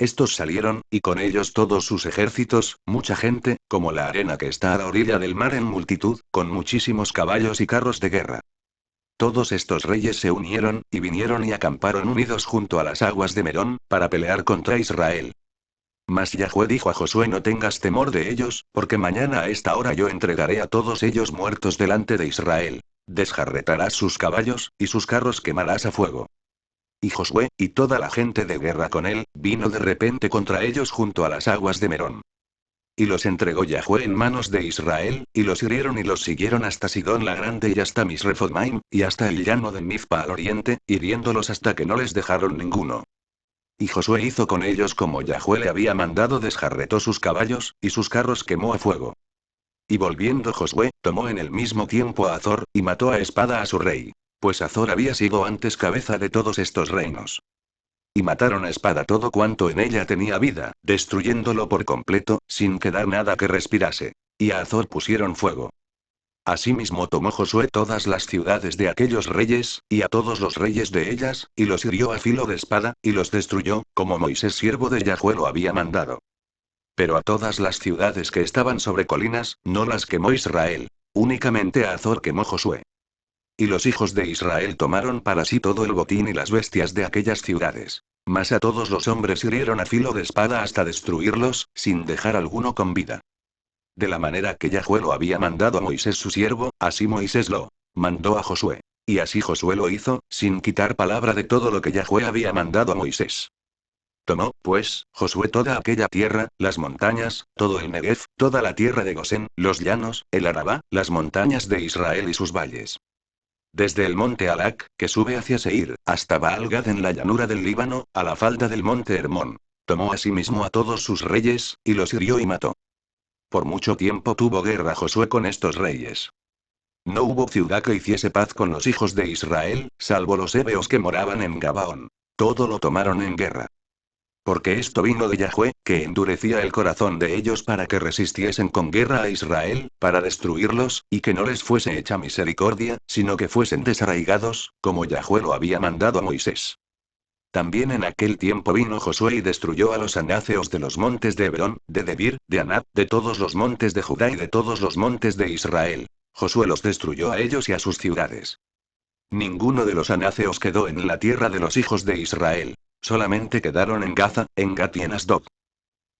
Estos salieron, y con ellos todos sus ejércitos, mucha gente, como la arena que está a la orilla del mar en multitud, con muchísimos caballos y carros de guerra. Todos estos reyes se unieron, y vinieron y acamparon unidos junto a las aguas de Merón, para pelear contra Israel. Mas Yahweh dijo a Josué: no tengas temor de ellos, porque mañana a esta hora yo entregaré a todos ellos muertos delante de Israel. Desjarretarás sus caballos, y sus carros quemarás a fuego. Y Josué, y toda la gente de guerra con él, vino de repente contra ellos junto a las aguas de Merón. Y los entregó Yahweh en manos de Israel, y los hirieron y los siguieron hasta Sidón la Grande y hasta Misrefotmaim, y hasta el llano de Mizpa al oriente, hiriéndolos hasta que no les dejaron ninguno. Y Josué hizo con ellos como Yahweh le había mandado, desjarretó sus caballos, y sus carros quemó a fuego. Y volviendo Josué, tomó en el mismo tiempo a Azor, y mató a espada a su rey. Pues Azor había sido antes cabeza de todos estos reinos. Y mataron a espada todo cuanto en ella tenía vida, destruyéndolo por completo, sin quedar nada que respirase. Y a Azor pusieron fuego. Asimismo tomó Josué todas las ciudades de aquellos reyes, y a todos los reyes de ellas, y los hirió a filo de espada, y los destruyó, como Moisés siervo de Yahweh lo había mandado. Pero a todas las ciudades que estaban sobre colinas, no las quemó Israel. Únicamente a Azor quemó Josué. Y los hijos de Israel tomaron para sí todo el botín y las bestias de aquellas ciudades. Mas a todos los hombres hirieron a filo de espada hasta destruirlos, sin dejar alguno con vida. De la manera que Yahweh lo había mandado a Moisés su siervo, así Moisés lo mandó a Josué. Y así Josué lo hizo, sin quitar palabra de todo lo que Yahweh había mandado a Moisés. Tomó, pues, Josué toda aquella tierra, las montañas, todo el Negev, toda la tierra de Gosén, los llanos, el Arabá, las montañas de Israel y sus valles. Desde el monte Alac, que sube hacia Seir, hasta Baal-Gad en la llanura del Líbano, a la falda del monte Hermón. Tomó asimismo a todos sus reyes, y los hirió y mató. Por mucho tiempo tuvo guerra Josué con estos reyes. No hubo ciudad que hiciese paz con los hijos de Israel, salvo los hebeos que moraban en Gabaón. Todo lo tomaron en guerra. Porque esto vino de Yahweh, que endurecía el corazón de ellos para que resistiesen con guerra a Israel, para destruirlos, y que no les fuese hecha misericordia, sino que fuesen desarraigados, como Yahweh lo había mandado a Moisés. También en aquel tiempo vino Josué y destruyó a los anaceos de los montes de Hebrón, de Debir, de Anab, de todos los montes de Judá y de todos los montes de Israel. Josué los destruyó a ellos y a sus ciudades. Ninguno de los anaceos quedó en la tierra de los hijos de Israel. Solamente quedaron en Gaza, en Gat y en Asdod.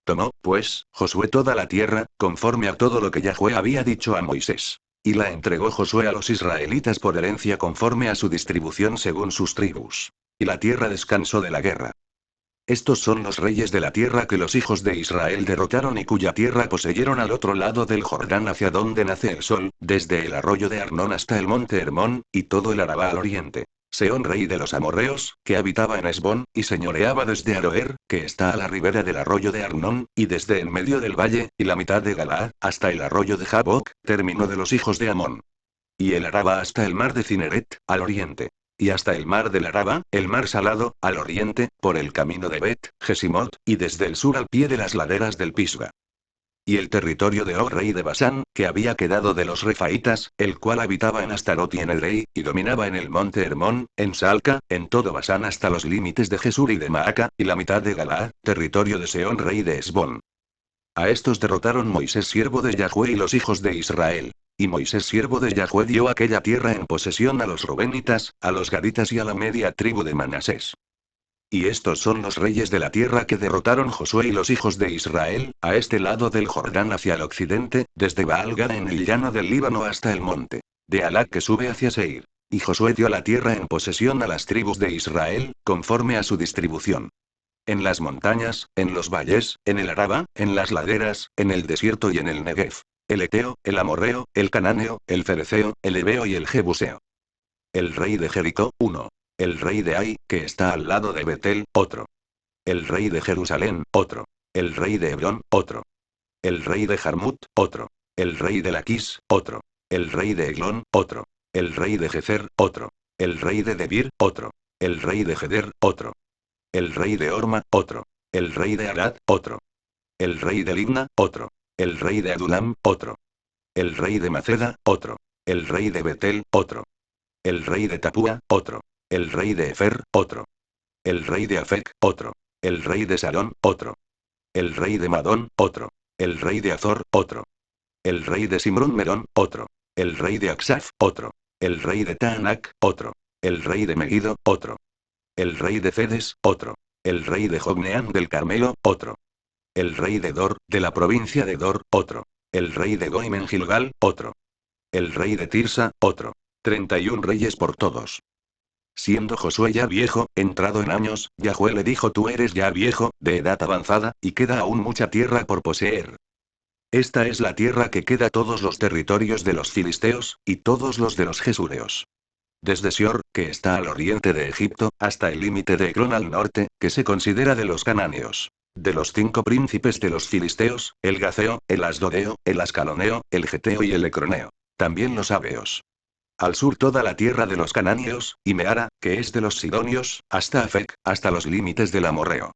Tomó, pues, Josué toda la tierra, conforme a todo lo que Yahweh había dicho a Moisés. Y la entregó Josué a los israelitas por herencia conforme a su distribución según sus tribus. Y la tierra descansó de la guerra. Estos son los reyes de la tierra que los hijos de Israel derrotaron y cuya tierra poseyeron al otro lado del Jordán hacia donde nace el sol, desde el arroyo de Arnón hasta el monte Hermón, y todo el Arabá al oriente. Sehón rey de los amorreos, que habitaba en Hesbón, y señoreaba desde Aroer, que está a la ribera del arroyo de Arnón, y desde en medio del valle, y la mitad de Galaad, hasta el arroyo de Jaboc, término de los hijos de Amón. Y el Araba hasta el mar de Cineret, al oriente. Y hasta el mar del Araba, el mar salado, al oriente, por el camino de Bet, Gesimot, y desde el sur al pie de las laderas del Pisga. Y el territorio de Og rey de Basán, que había quedado de los refaitas, el cual habitaba en Astarot y en Edrei, y dominaba en el monte Hermón, en Salca, en todo Basán hasta los límites de Jesur y de Maaca, y la mitad de Galaad, territorio de Sehón rey de Hesbón. A estos derrotaron Moisés siervo de Yahweh y los hijos de Israel. Y Moisés siervo de Yahweh dio aquella tierra en posesión a los rubenitas, a los gaditas y a la media tribu de Manasés. Y estos son los reyes de la tierra que derrotaron Josué y los hijos de Israel, a este lado del Jordán hacia el occidente, desde Baal-Gad en el llano del Líbano hasta el monte de Alac que sube hacia Seir. Y Josué dio la tierra en posesión a las tribus de Israel, conforme a su distribución. En las montañas, en los valles, en el Araba, en las laderas, en el desierto y en el Negev. El Eteo, el Amorreo, el Cananeo, el Cereceo, el Ebeo y el Jebuseo. El rey de Jericó, uno. El rey de Ai, que está al lado de Betel, otro. El rey de Jerusalén, otro. El rey de Hebrón, otro. El rey de Jarmut, otro. El rey de Laquis, otro. El rey de Eglón, otro. El rey de Gezer, otro. El rey de Debir, otro. El rey de Geder, otro. El rey de Orma, otro. El rey de Arad, otro. El rey de Libna, otro. El rey de Adulam, otro. El rey de Maceda, otro. El rey de Betel, otro. El rey de Tapúa, otro. El rey de Efer, otro. El rey de Afec, otro. El rey de Sarón, otro. El rey de Madón, otro. El rey de Azor, otro. El rey de Simrón Merón, otro. El rey de Aksaf, otro. El rey de Taanac, otro. El rey de Megido, otro. El rey de Cedes, otro. El rey de Jogneán del Carmelo, otro. El rey de Dor, de la provincia de Dor, otro. El rey de Goim en Gilgal, otro. El rey de Tirsa, otro. 31 reyes por todos. Siendo Josué ya viejo, entrado en años, Yahweh le dijo: tú eres ya viejo, de edad avanzada, y queda aún mucha tierra por poseer. Esta es la tierra que queda, todos los territorios de los filisteos, y todos los de los jesureos. Desde Sior, que está al oriente de Egipto, hasta el límite de Eglón al norte, que se considera de los cananeos. De los 5 príncipes de los filisteos, el Gaceo, el Asdodeo, el Ascaloneo, el Geteo y el Ecroneo. También los Abeos. Al sur toda la tierra de los cananeos, y Meara, que es de los sidonios, hasta Afec, hasta los límites del amorreo.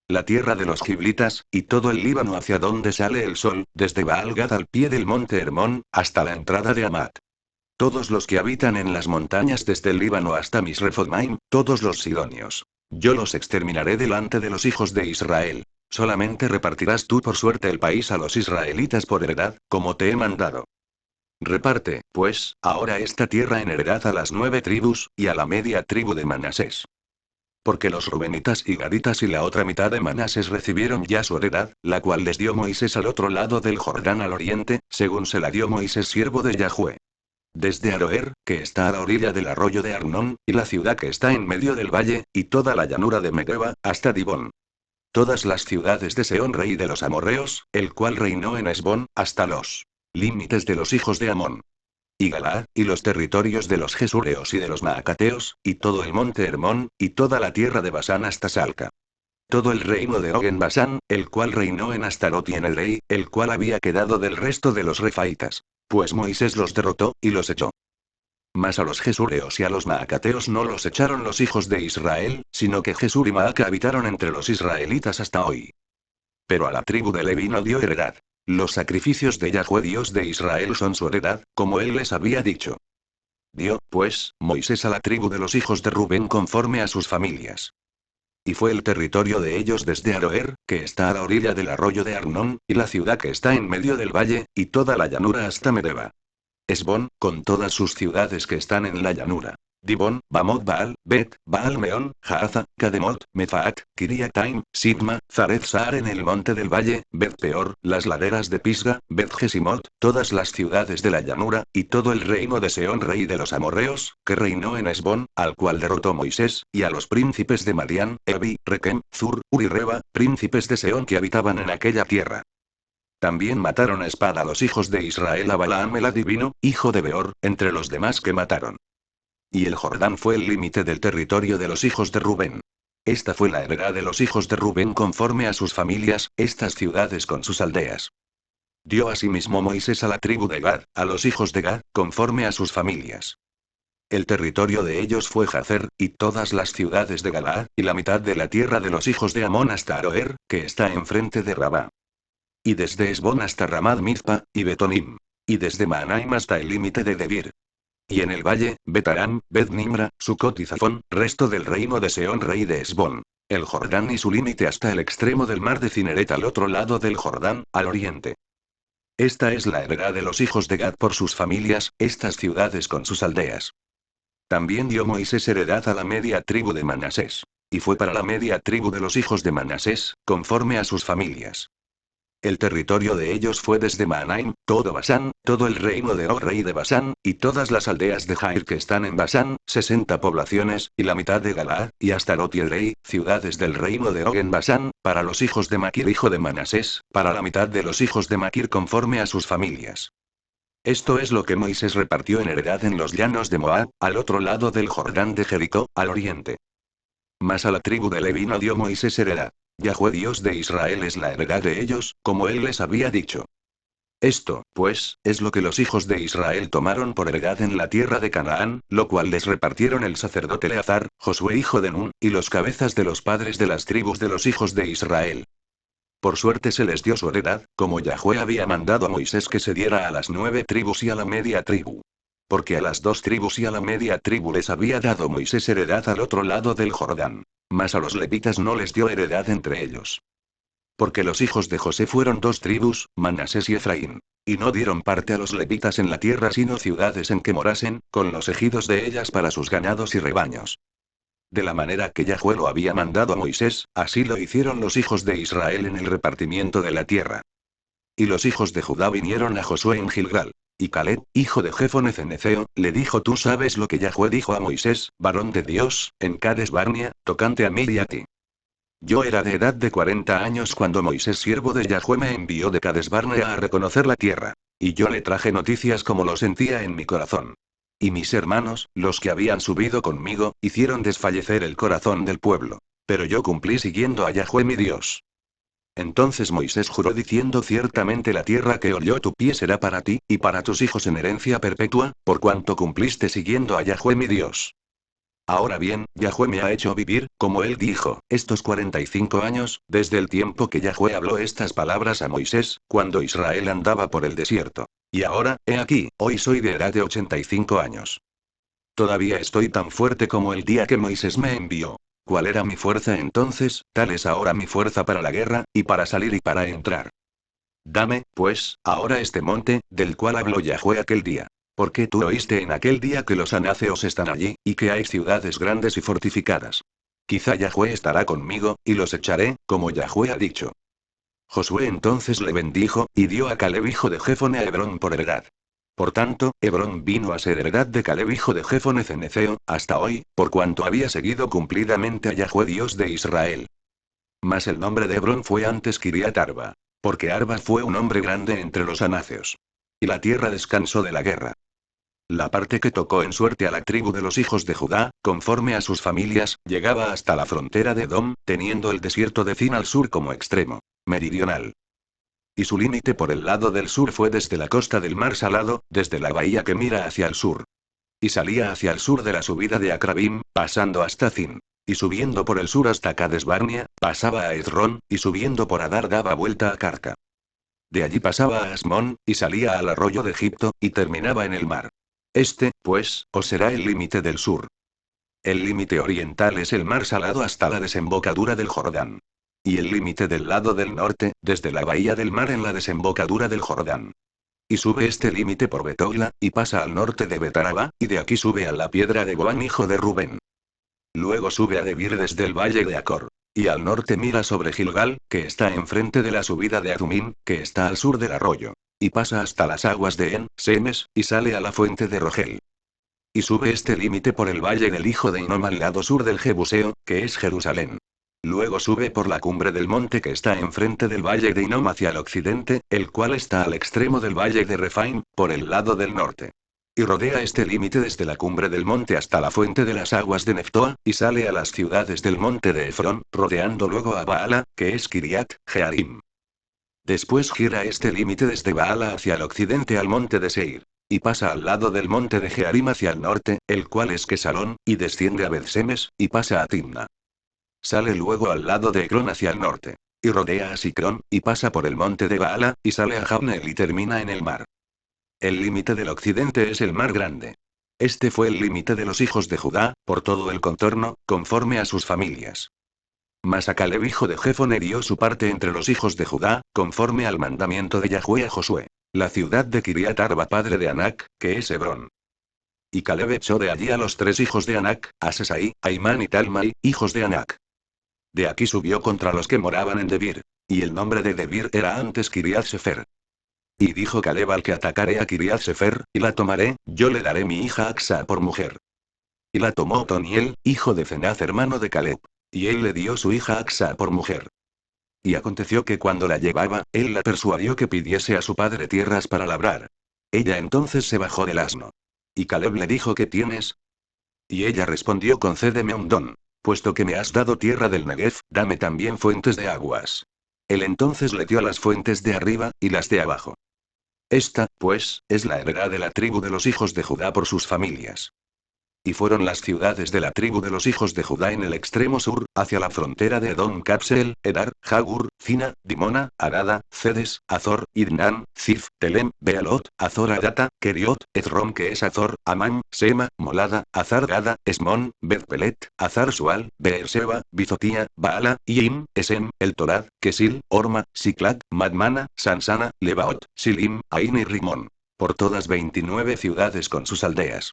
La tierra de los giblitas, y todo el Líbano hacia donde sale el sol, desde Baal-Gad al pie del monte Hermón, hasta la entrada de Amat. Todos los que habitan en las montañas desde el Líbano hasta Misrefotmaim, todos los sidonios. Yo los exterminaré delante de los hijos de Israel. Solamente repartirás tú por suerte el país a los israelitas por heredad, como te he mandado. Reparte, pues, ahora esta tierra en heredad a las 9 tribus, y a la media tribu de Manasés. Porque los rubenitas y gaditas y la otra mitad de Manasés recibieron ya su heredad, la cual les dio Moisés al otro lado del Jordán al oriente, según se la dio Moisés siervo de Yahweh. Desde Aroer, que está a la orilla del arroyo de Arnón, y la ciudad que está en medio del valle, y toda la llanura de Medeba, hasta Dibón. Todas las ciudades de Seón rey de los amorreos, el cual reinó en Esbón, hasta los límites de los hijos de Amón. Y Galaad, y los territorios de los jesureos y de los maacateos, y todo el monte Hermón, y toda la tierra de Basán hasta Salca. Todo el reino de Og en Basán, el cual reinó en Astarot y en el rey, el cual había quedado del resto de los refaitas. Pues Moisés los derrotó, y los echó. Mas a los jesureos y a los maacateos no los echaron los hijos de Israel, sino que Jesur y Maaca habitaron entre los israelitas hasta hoy. Pero a la tribu de Leví no dio heredad. Los sacrificios de Yahweh Dios de Israel son su heredad, como él les había dicho. Dio, pues, Moisés a la tribu de los hijos de Rubén conforme a sus familias. Y fue el territorio de ellos desde Aroer, que está a la orilla del arroyo de Arnón, y la ciudad que está en medio del valle, y toda la llanura hasta Medeba. Esbón, con todas sus ciudades que están en la llanura. Dibón, Bamot Baal, Bet, Baal Meón, Jaaza, Kademot, Mefaat, Kiriataim, Sigma, Zaret Saar en el monte del valle, Bet Peor, las laderas de Pisga, Bet Gesimot, todas las ciudades de la llanura, y todo el reino de Seón rey de los amorreos, que reinó en Esbón, al cual derrotó Moisés, y a los príncipes de Madián, Evi, Rekem, Zur, Ur y Reba, príncipes de Seón que habitaban en aquella tierra. También mataron a espada a los hijos de Israel a Balaam el adivino, hijo de Beor, entre los demás que mataron. Y el Jordán fue el límite del territorio de los hijos de Rubén. Esta fue la heredad de los hijos de Rubén conforme a sus familias, estas ciudades con sus aldeas. Dio asimismo Moisés a la tribu de Gad, a los hijos de Gad, conforme a sus familias. El territorio de ellos fue Jazer, y todas las ciudades de Galaad, y la mitad de la tierra de los hijos de Amón hasta Aroer, que está enfrente de Rabá. Y desde Esbón hasta Ramad Mizpa, y Betonim. Y desde Maanaim hasta el límite de Debir. Y en el valle, Betarán, Bet-Nimra, Sucot y Zafón, resto del reino de Seón rey de Esbón. El Jordán y su límite hasta el extremo del mar de Cineret al otro lado del Jordán, al oriente. Esta es la heredad de los hijos de Gad por sus familias, estas ciudades con sus aldeas. También dio Moisés heredad a la media tribu de Manasés. Y fue para la media tribu de los hijos de Manasés, conforme a sus familias. El territorio de ellos fue desde Maanaim, todo Basán, todo el reino de Og rey de Basán, y todas las aldeas de Jair que están en Basán, 60 poblaciones, y la mitad de Galaad, y hasta Lot y el rey, ciudades del reino de Og en Basán, para los hijos de Maquir hijo de Manasés, para la mitad de los hijos de Maquir conforme a sus familias. Esto es lo que Moisés repartió en heredad en los llanos de Moab, al otro lado del Jordán de Jericó, al oriente. Mas a la tribu de Leví no dio Moisés heredad. Yahweh Dios de Israel es la heredad de ellos, como él les había dicho. Esto, pues, es lo que los hijos de Israel tomaron por heredad en la tierra de Canaán, lo cual les repartieron el sacerdote Eleazar, Josué hijo de Nun, y los cabezas de los padres de las tribus de los hijos de Israel. Por suerte se les dio su heredad, como Yahweh había mandado a Moisés que se diera a las 9 tribus y a la media tribu. Porque a las 2 tribus y a la media tribu les había dado Moisés heredad al otro lado del Jordán. Mas a los levitas no les dio heredad entre ellos. Porque los hijos de José fueron 2 tribus, Manasés y Efraín. Y no dieron parte a los levitas en la tierra sino ciudades en que morasen, con los ejidos de ellas para sus ganados y rebaños. De la manera que Yahweh lo había mandado a Moisés, así lo hicieron los hijos de Israel en el repartimiento de la tierra. Y los hijos de Judá vinieron a Josué en Gilgal. Y Caleb, hijo de Jefone ceneceo, le dijo: Tú sabes lo que Yahweh dijo a Moisés, varón de Dios, en Cades Barnea, tocante a mí y a ti. Yo era de edad de 40 años cuando Moisés siervo de Yahweh me envió de Cades Barnea a reconocer la tierra. Y yo le traje noticias como lo sentía en mi corazón. Y mis hermanos, los que habían subido conmigo, hicieron desfallecer el corazón del pueblo. Pero yo cumplí siguiendo a Yahweh mi Dios. Entonces Moisés juró diciendo: Ciertamente la tierra que olió tu pie será para ti, y para tus hijos en herencia perpetua, por cuanto cumpliste siguiendo a Yahweh mi Dios. Ahora bien, Yahweh me ha hecho vivir, como él dijo, estos 45 años, desde el tiempo que Yahweh habló estas palabras a Moisés, cuando Israel andaba por el desierto. Y ahora, he aquí, hoy soy de edad de 85 años. Todavía estoy tan fuerte como el día que Moisés me envió. ¿Cuál era mi fuerza entonces? Tal es ahora mi fuerza para la guerra, y para salir y para entrar. Dame, pues, ahora este monte, del cual habló Yahweh aquel día. Porque tú oíste en aquel día que los anaceos están allí, y que hay ciudades grandes y fortificadas. Quizá Yahweh estará conmigo, y los echaré, como Yahweh ha dicho. Josué entonces le bendijo, y dio a Caleb hijo de Jefone a Hebrón por heredad. Por tanto, Hebrón vino a ser heredad de Caleb hijo de Jefone ceneceo, hasta hoy, por cuanto había seguido cumplidamente a Yahweh Dios de Israel. Mas el nombre de Hebrón fue antes Kiriat Arba. Porque Arba fue un hombre grande entre los anaceos. Y la tierra descansó de la guerra. La parte que tocó en suerte a la tribu de los hijos de Judá, conforme a sus familias, llegaba hasta la frontera de Edom, teniendo el desierto de Zin al sur como extremo meridional. Y su límite por el lado del sur fue desde la costa del mar Salado, desde la bahía que mira hacia el sur. Y salía hacia el sur de la subida de Acrabim, pasando hasta Zin. Y subiendo por el sur hasta Cades Barnea, pasaba a Hezrón, y subiendo por Adar daba vuelta a Carca. De allí pasaba a Asmón, y salía al arroyo de Egipto, y terminaba en el mar. Este, pues, os será el límite del sur. El límite oriental es el mar Salado hasta la desembocadura del Jordán. Y el límite del lado del norte, desde la bahía del mar en la desembocadura del Jordán. Y sube este límite por Betogla, y pasa al norte de Betaraba, y de aquí sube a la piedra de Goán hijo de Rubén. Luego sube a Debir desde el valle de Acor. Y al norte mira sobre Gilgal, que está enfrente de la subida de Adumín, que está al sur del arroyo. Y pasa hasta las aguas de En, Semes, y sale a la fuente de Rogel. Y sube este límite por el valle del hijo de Hinnom al lado sur del Jebuseo, que es Jerusalén. Luego sube por la cumbre del monte que está enfrente del valle de Hinnom hacia el occidente, el cual está al extremo del valle de Refaim, por el lado del norte. Y rodea este límite desde la cumbre del monte hasta la fuente de las aguas de Neftoa, y sale a las ciudades del monte de Efrón, rodeando luego a Baala, que es Kiriat Jearim. Después gira este límite desde Baala hacia el occidente al monte de Seir. Y pasa al lado del monte de Jearim hacia el norte, el cual es Quesalón, y desciende a Beth-Semes, y pasa a Timna. Sale luego al lado de Ecrón hacia el norte. Y rodea a Sicrón, y pasa por el monte de Baala, y sale a Jabneel y termina en el mar. El límite del occidente es el mar grande. Este fue el límite de los hijos de Judá, por todo el contorno, conforme a sus familias. Mas a Caleb hijo de Jefone dio su parte entre los hijos de Judá, conforme al mandamiento de Yahweh a Josué. La ciudad de Kiriat Arba padre de Anac, que es Hebrón. Y Caleb echó de allí a los 3 hijos de Anac, a Sesai, Aimán y Talmai, hijos de Anac. De aquí subió contra los que moraban en Debir. Y el nombre de Debir era antes Kiriat Sefer. Y dijo Caleb al que atacaré a Kiriat Sefer, y la tomaré, yo le daré mi hija Aksa por mujer. Y la tomó Otoniel, hijo de Cenaz hermano de Caleb. Y él le dio su hija Aksa por mujer. Y aconteció que cuando la llevaba, él la persuadió que pidiese a su padre tierras para labrar. Ella entonces se bajó del asno. Y Caleb le dijo: ¿Qué tienes? Y ella respondió: Concédeme un don. Puesto que me has dado tierra del Negev, dame también fuentes de aguas. Él entonces le dio las fuentes de arriba, y las de abajo. Esta, pues, es la heredad de la tribu de los hijos de Judá por sus familias. Y fueron las ciudades de la tribu de los hijos de Judá en el extremo sur, hacia la frontera de Edom: Capseel, Edar, Jagur, Cina, Dimona, Arada, Cedes, Azor, Idnan, Zif, Telem, Bealot, Azor Adata, Keriot, Ezrom que es Azor, Amán, Sema, Molada, Azar Gada, Esmón, Bet-Pelet, Azar Sual, Beerseba, Bizotía, Baala, Iim, Esem, El Torad, Kesil, Orma, Siklat, Madmana, Sansana, Lebaot, Silim, Ain y Rimón. Por todas 29 ciudades con sus aldeas.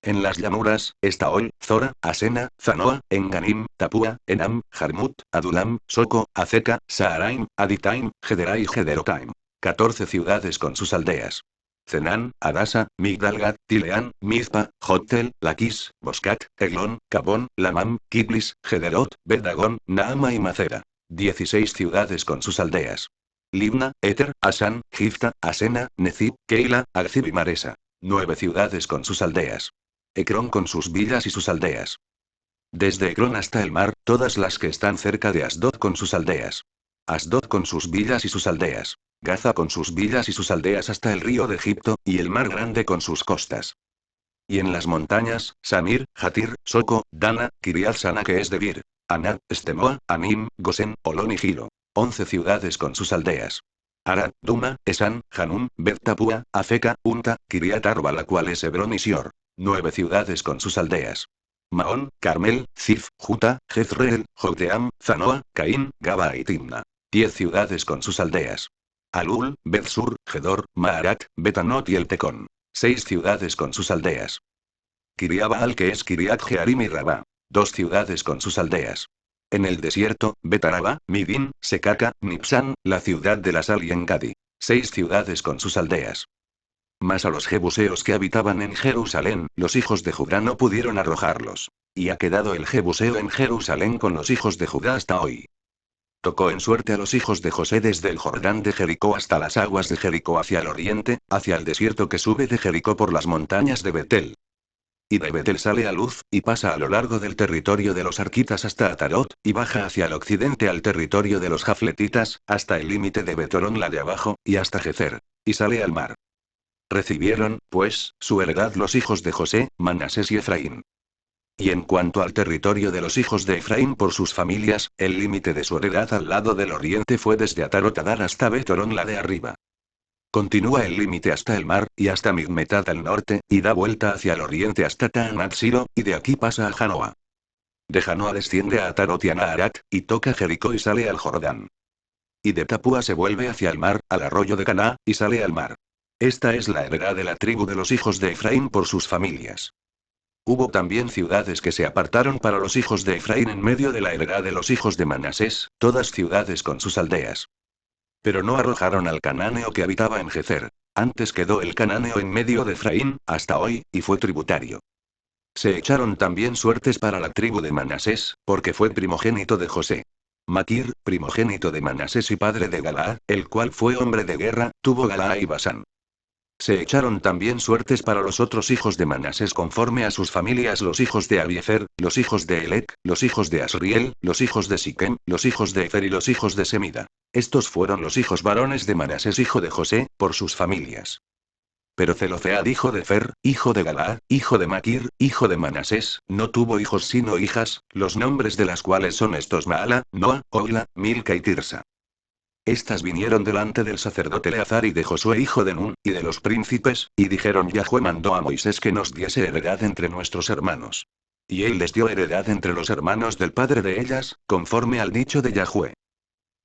En las llanuras, Estaol, Zora, Asena, Zanoa, Enganim, Tapúa, Enam, Jarmut, Adulam, Soco, Azeca, Saaraim, Aditaim, Gedera y Gederotaim. 14 ciudades con sus aldeas. Zenán, Adasa, Migdalgad, Tileán, Mizpa, Jotel, Laquis, Boscat, Eglón, Cabón, Lamam, Kiblis, Gederot, Bedagón, Naama y Maceda. 16 ciudades con sus aldeas. Libna, Eter, Asán, Gifta, Asena, Nezib, Keila, Agzib y Maresa. 9 ciudades con sus aldeas. Ecrón con sus villas y sus aldeas. Desde Ecrón hasta el mar, todas las que están cerca de Asdod con sus aldeas. Asdod con sus villas y sus aldeas. Gaza con sus villas y sus aldeas hasta el río de Egipto, y el mar grande con sus costas. Y en las montañas, Samir, Jatir, Soco, Dana, Kiriat Sana que es Debir, Anat, Estemoa, Anim, Gosén, Olón y Gilo. 11 ciudades con sus aldeas. Arad, Duma, Esan, Hanum, Bet Tapua, Afeca, Unta, Kiriat Arba la cual es Hebrón y Sior. 9 ciudades con sus aldeas. Maón, Carmel, Zif, Juta, Jezreel, Jocteam, Zanoa, Caín, Gaba y Timna. 10 ciudades con sus aldeas. Alul, Bet-Sur, Gedor, Maarat, Betanot y el Tecón. 6 ciudades con sus aldeas. Kiriabaal que es Kiriat Jearim y Rabá. 2 ciudades con sus aldeas. En el desierto, Betaraba, Midín, Secaca, Nipsan, la ciudad de la sal y Engadi. 6 ciudades con sus aldeas. Mas a los jebuseos que habitaban en Jerusalén, los hijos de Judá no pudieron arrojarlos. Y ha quedado el jebuseo en Jerusalén con los hijos de Judá hasta hoy. Tocó en suerte a los hijos de José desde el Jordán de Jericó hasta las aguas de Jericó hacia el oriente, hacia el desierto que sube de Jericó por las montañas de Betel. Y de Betel sale a Luz, y pasa a lo largo del territorio de los arquitas hasta Atarot, y baja hacia el occidente al territorio de los jafletitas, hasta el límite de Betorón la de abajo, y hasta Gezer. Y sale al mar. Recibieron, pues, su heredad los hijos de José, Manasés y Efraín. Y en cuanto al territorio de los hijos de Efraín por sus familias, el límite de su heredad al lado del oriente fue desde Atarot Adar hasta Betorón la de arriba. Continúa el límite hasta el mar, y hasta Migmetat al norte, y da vuelta hacia el oriente hasta Taanat-Silo, y de aquí pasa a Janoa. De Janoa desciende a Atarot y a Naarat, y toca Jericó y sale al Jordán. Y de Tapúa se vuelve hacia el mar, al arroyo de Caná, y sale al mar. Esta es la heredad de la tribu de los hijos de Efraín por sus familias. Hubo también ciudades que se apartaron para los hijos de Efraín en medio de la heredad de los hijos de Manasés, todas ciudades con sus aldeas. Pero no arrojaron al cananeo que habitaba en Gezer. Antes quedó el cananeo en medio de Efraín, hasta hoy, y fue tributario. Se echaron también suertes para la tribu de Manasés, porque fue primogénito de José. Maquir, primogénito de Manasés y padre de Galaad, el cual fue hombre de guerra, tuvo Galaad y Basán. Se echaron también suertes para los otros hijos de Manasés conforme a sus familias: los hijos de Abiezer, los hijos de Elec, los hijos de Asriel, los hijos de Siquem, los hijos de Efer y los hijos de Semida. Estos fueron los hijos varones de Manasés hijo de José, por sus familias. Pero Zelofead hijo de Fer, hijo de Galaad, hijo de Maquir, hijo de Manasés, no tuvo hijos sino hijas, los nombres de las cuales son estos: Maala, Noa, Ogla, Milca y Tirsa. Estas vinieron delante del sacerdote Eleazar y de Josué hijo de Nun, y de los príncipes, y dijeron: Yahweh mandó a Moisés que nos diese heredad entre nuestros hermanos. Y él les dio heredad entre los hermanos del padre de ellas, conforme al dicho de Yahweh.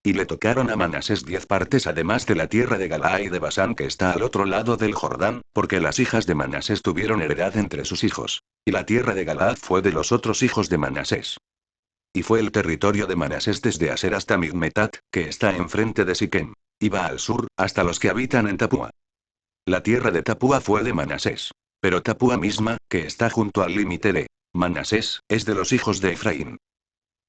Y le tocaron a Manasés 10 partes además de la tierra de Galaad y de Basán que está al otro lado del Jordán, porque las hijas de Manasés tuvieron heredad entre sus hijos. Y la tierra de Galaad fue de los otros hijos de Manasés. Y fue el territorio de Manasés desde Aser hasta Migmetat, que está enfrente de Siquem. Y va al sur, hasta los que habitan en Tapúa. La tierra de Tapúa fue de Manasés. Pero Tapúa misma, que está junto al límite de Manasés, es de los hijos de Efraín.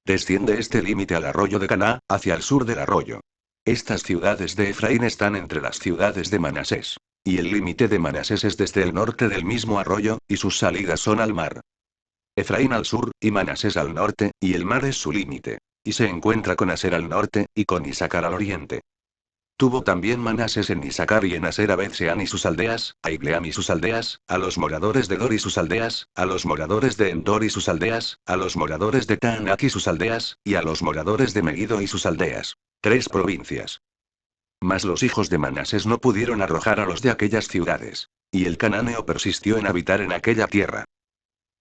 Desciende este límite al arroyo de Caná, hacia el sur del arroyo. Estas ciudades de Efraín están entre las ciudades de Manasés. Y el límite de Manasés es desde el norte del mismo arroyo, y sus salidas son al mar. Efraín al sur, y Manasés al norte, y el mar es su límite. Y se encuentra con Aser al norte, y con Isaacar al oriente. Tuvo también Manases en Isaacar y en Aser a Bet-Seán y sus aldeas, a Ibleam y sus aldeas, a los moradores de Dor y sus aldeas, a los moradores de Endor y sus aldeas, a los moradores de Taanac y sus aldeas, y a los moradores de Megiddo y sus aldeas. 3 provincias. Mas los hijos de Manases no pudieron arrojar a los de aquellas ciudades. Y el cananeo persistió en habitar en aquella tierra.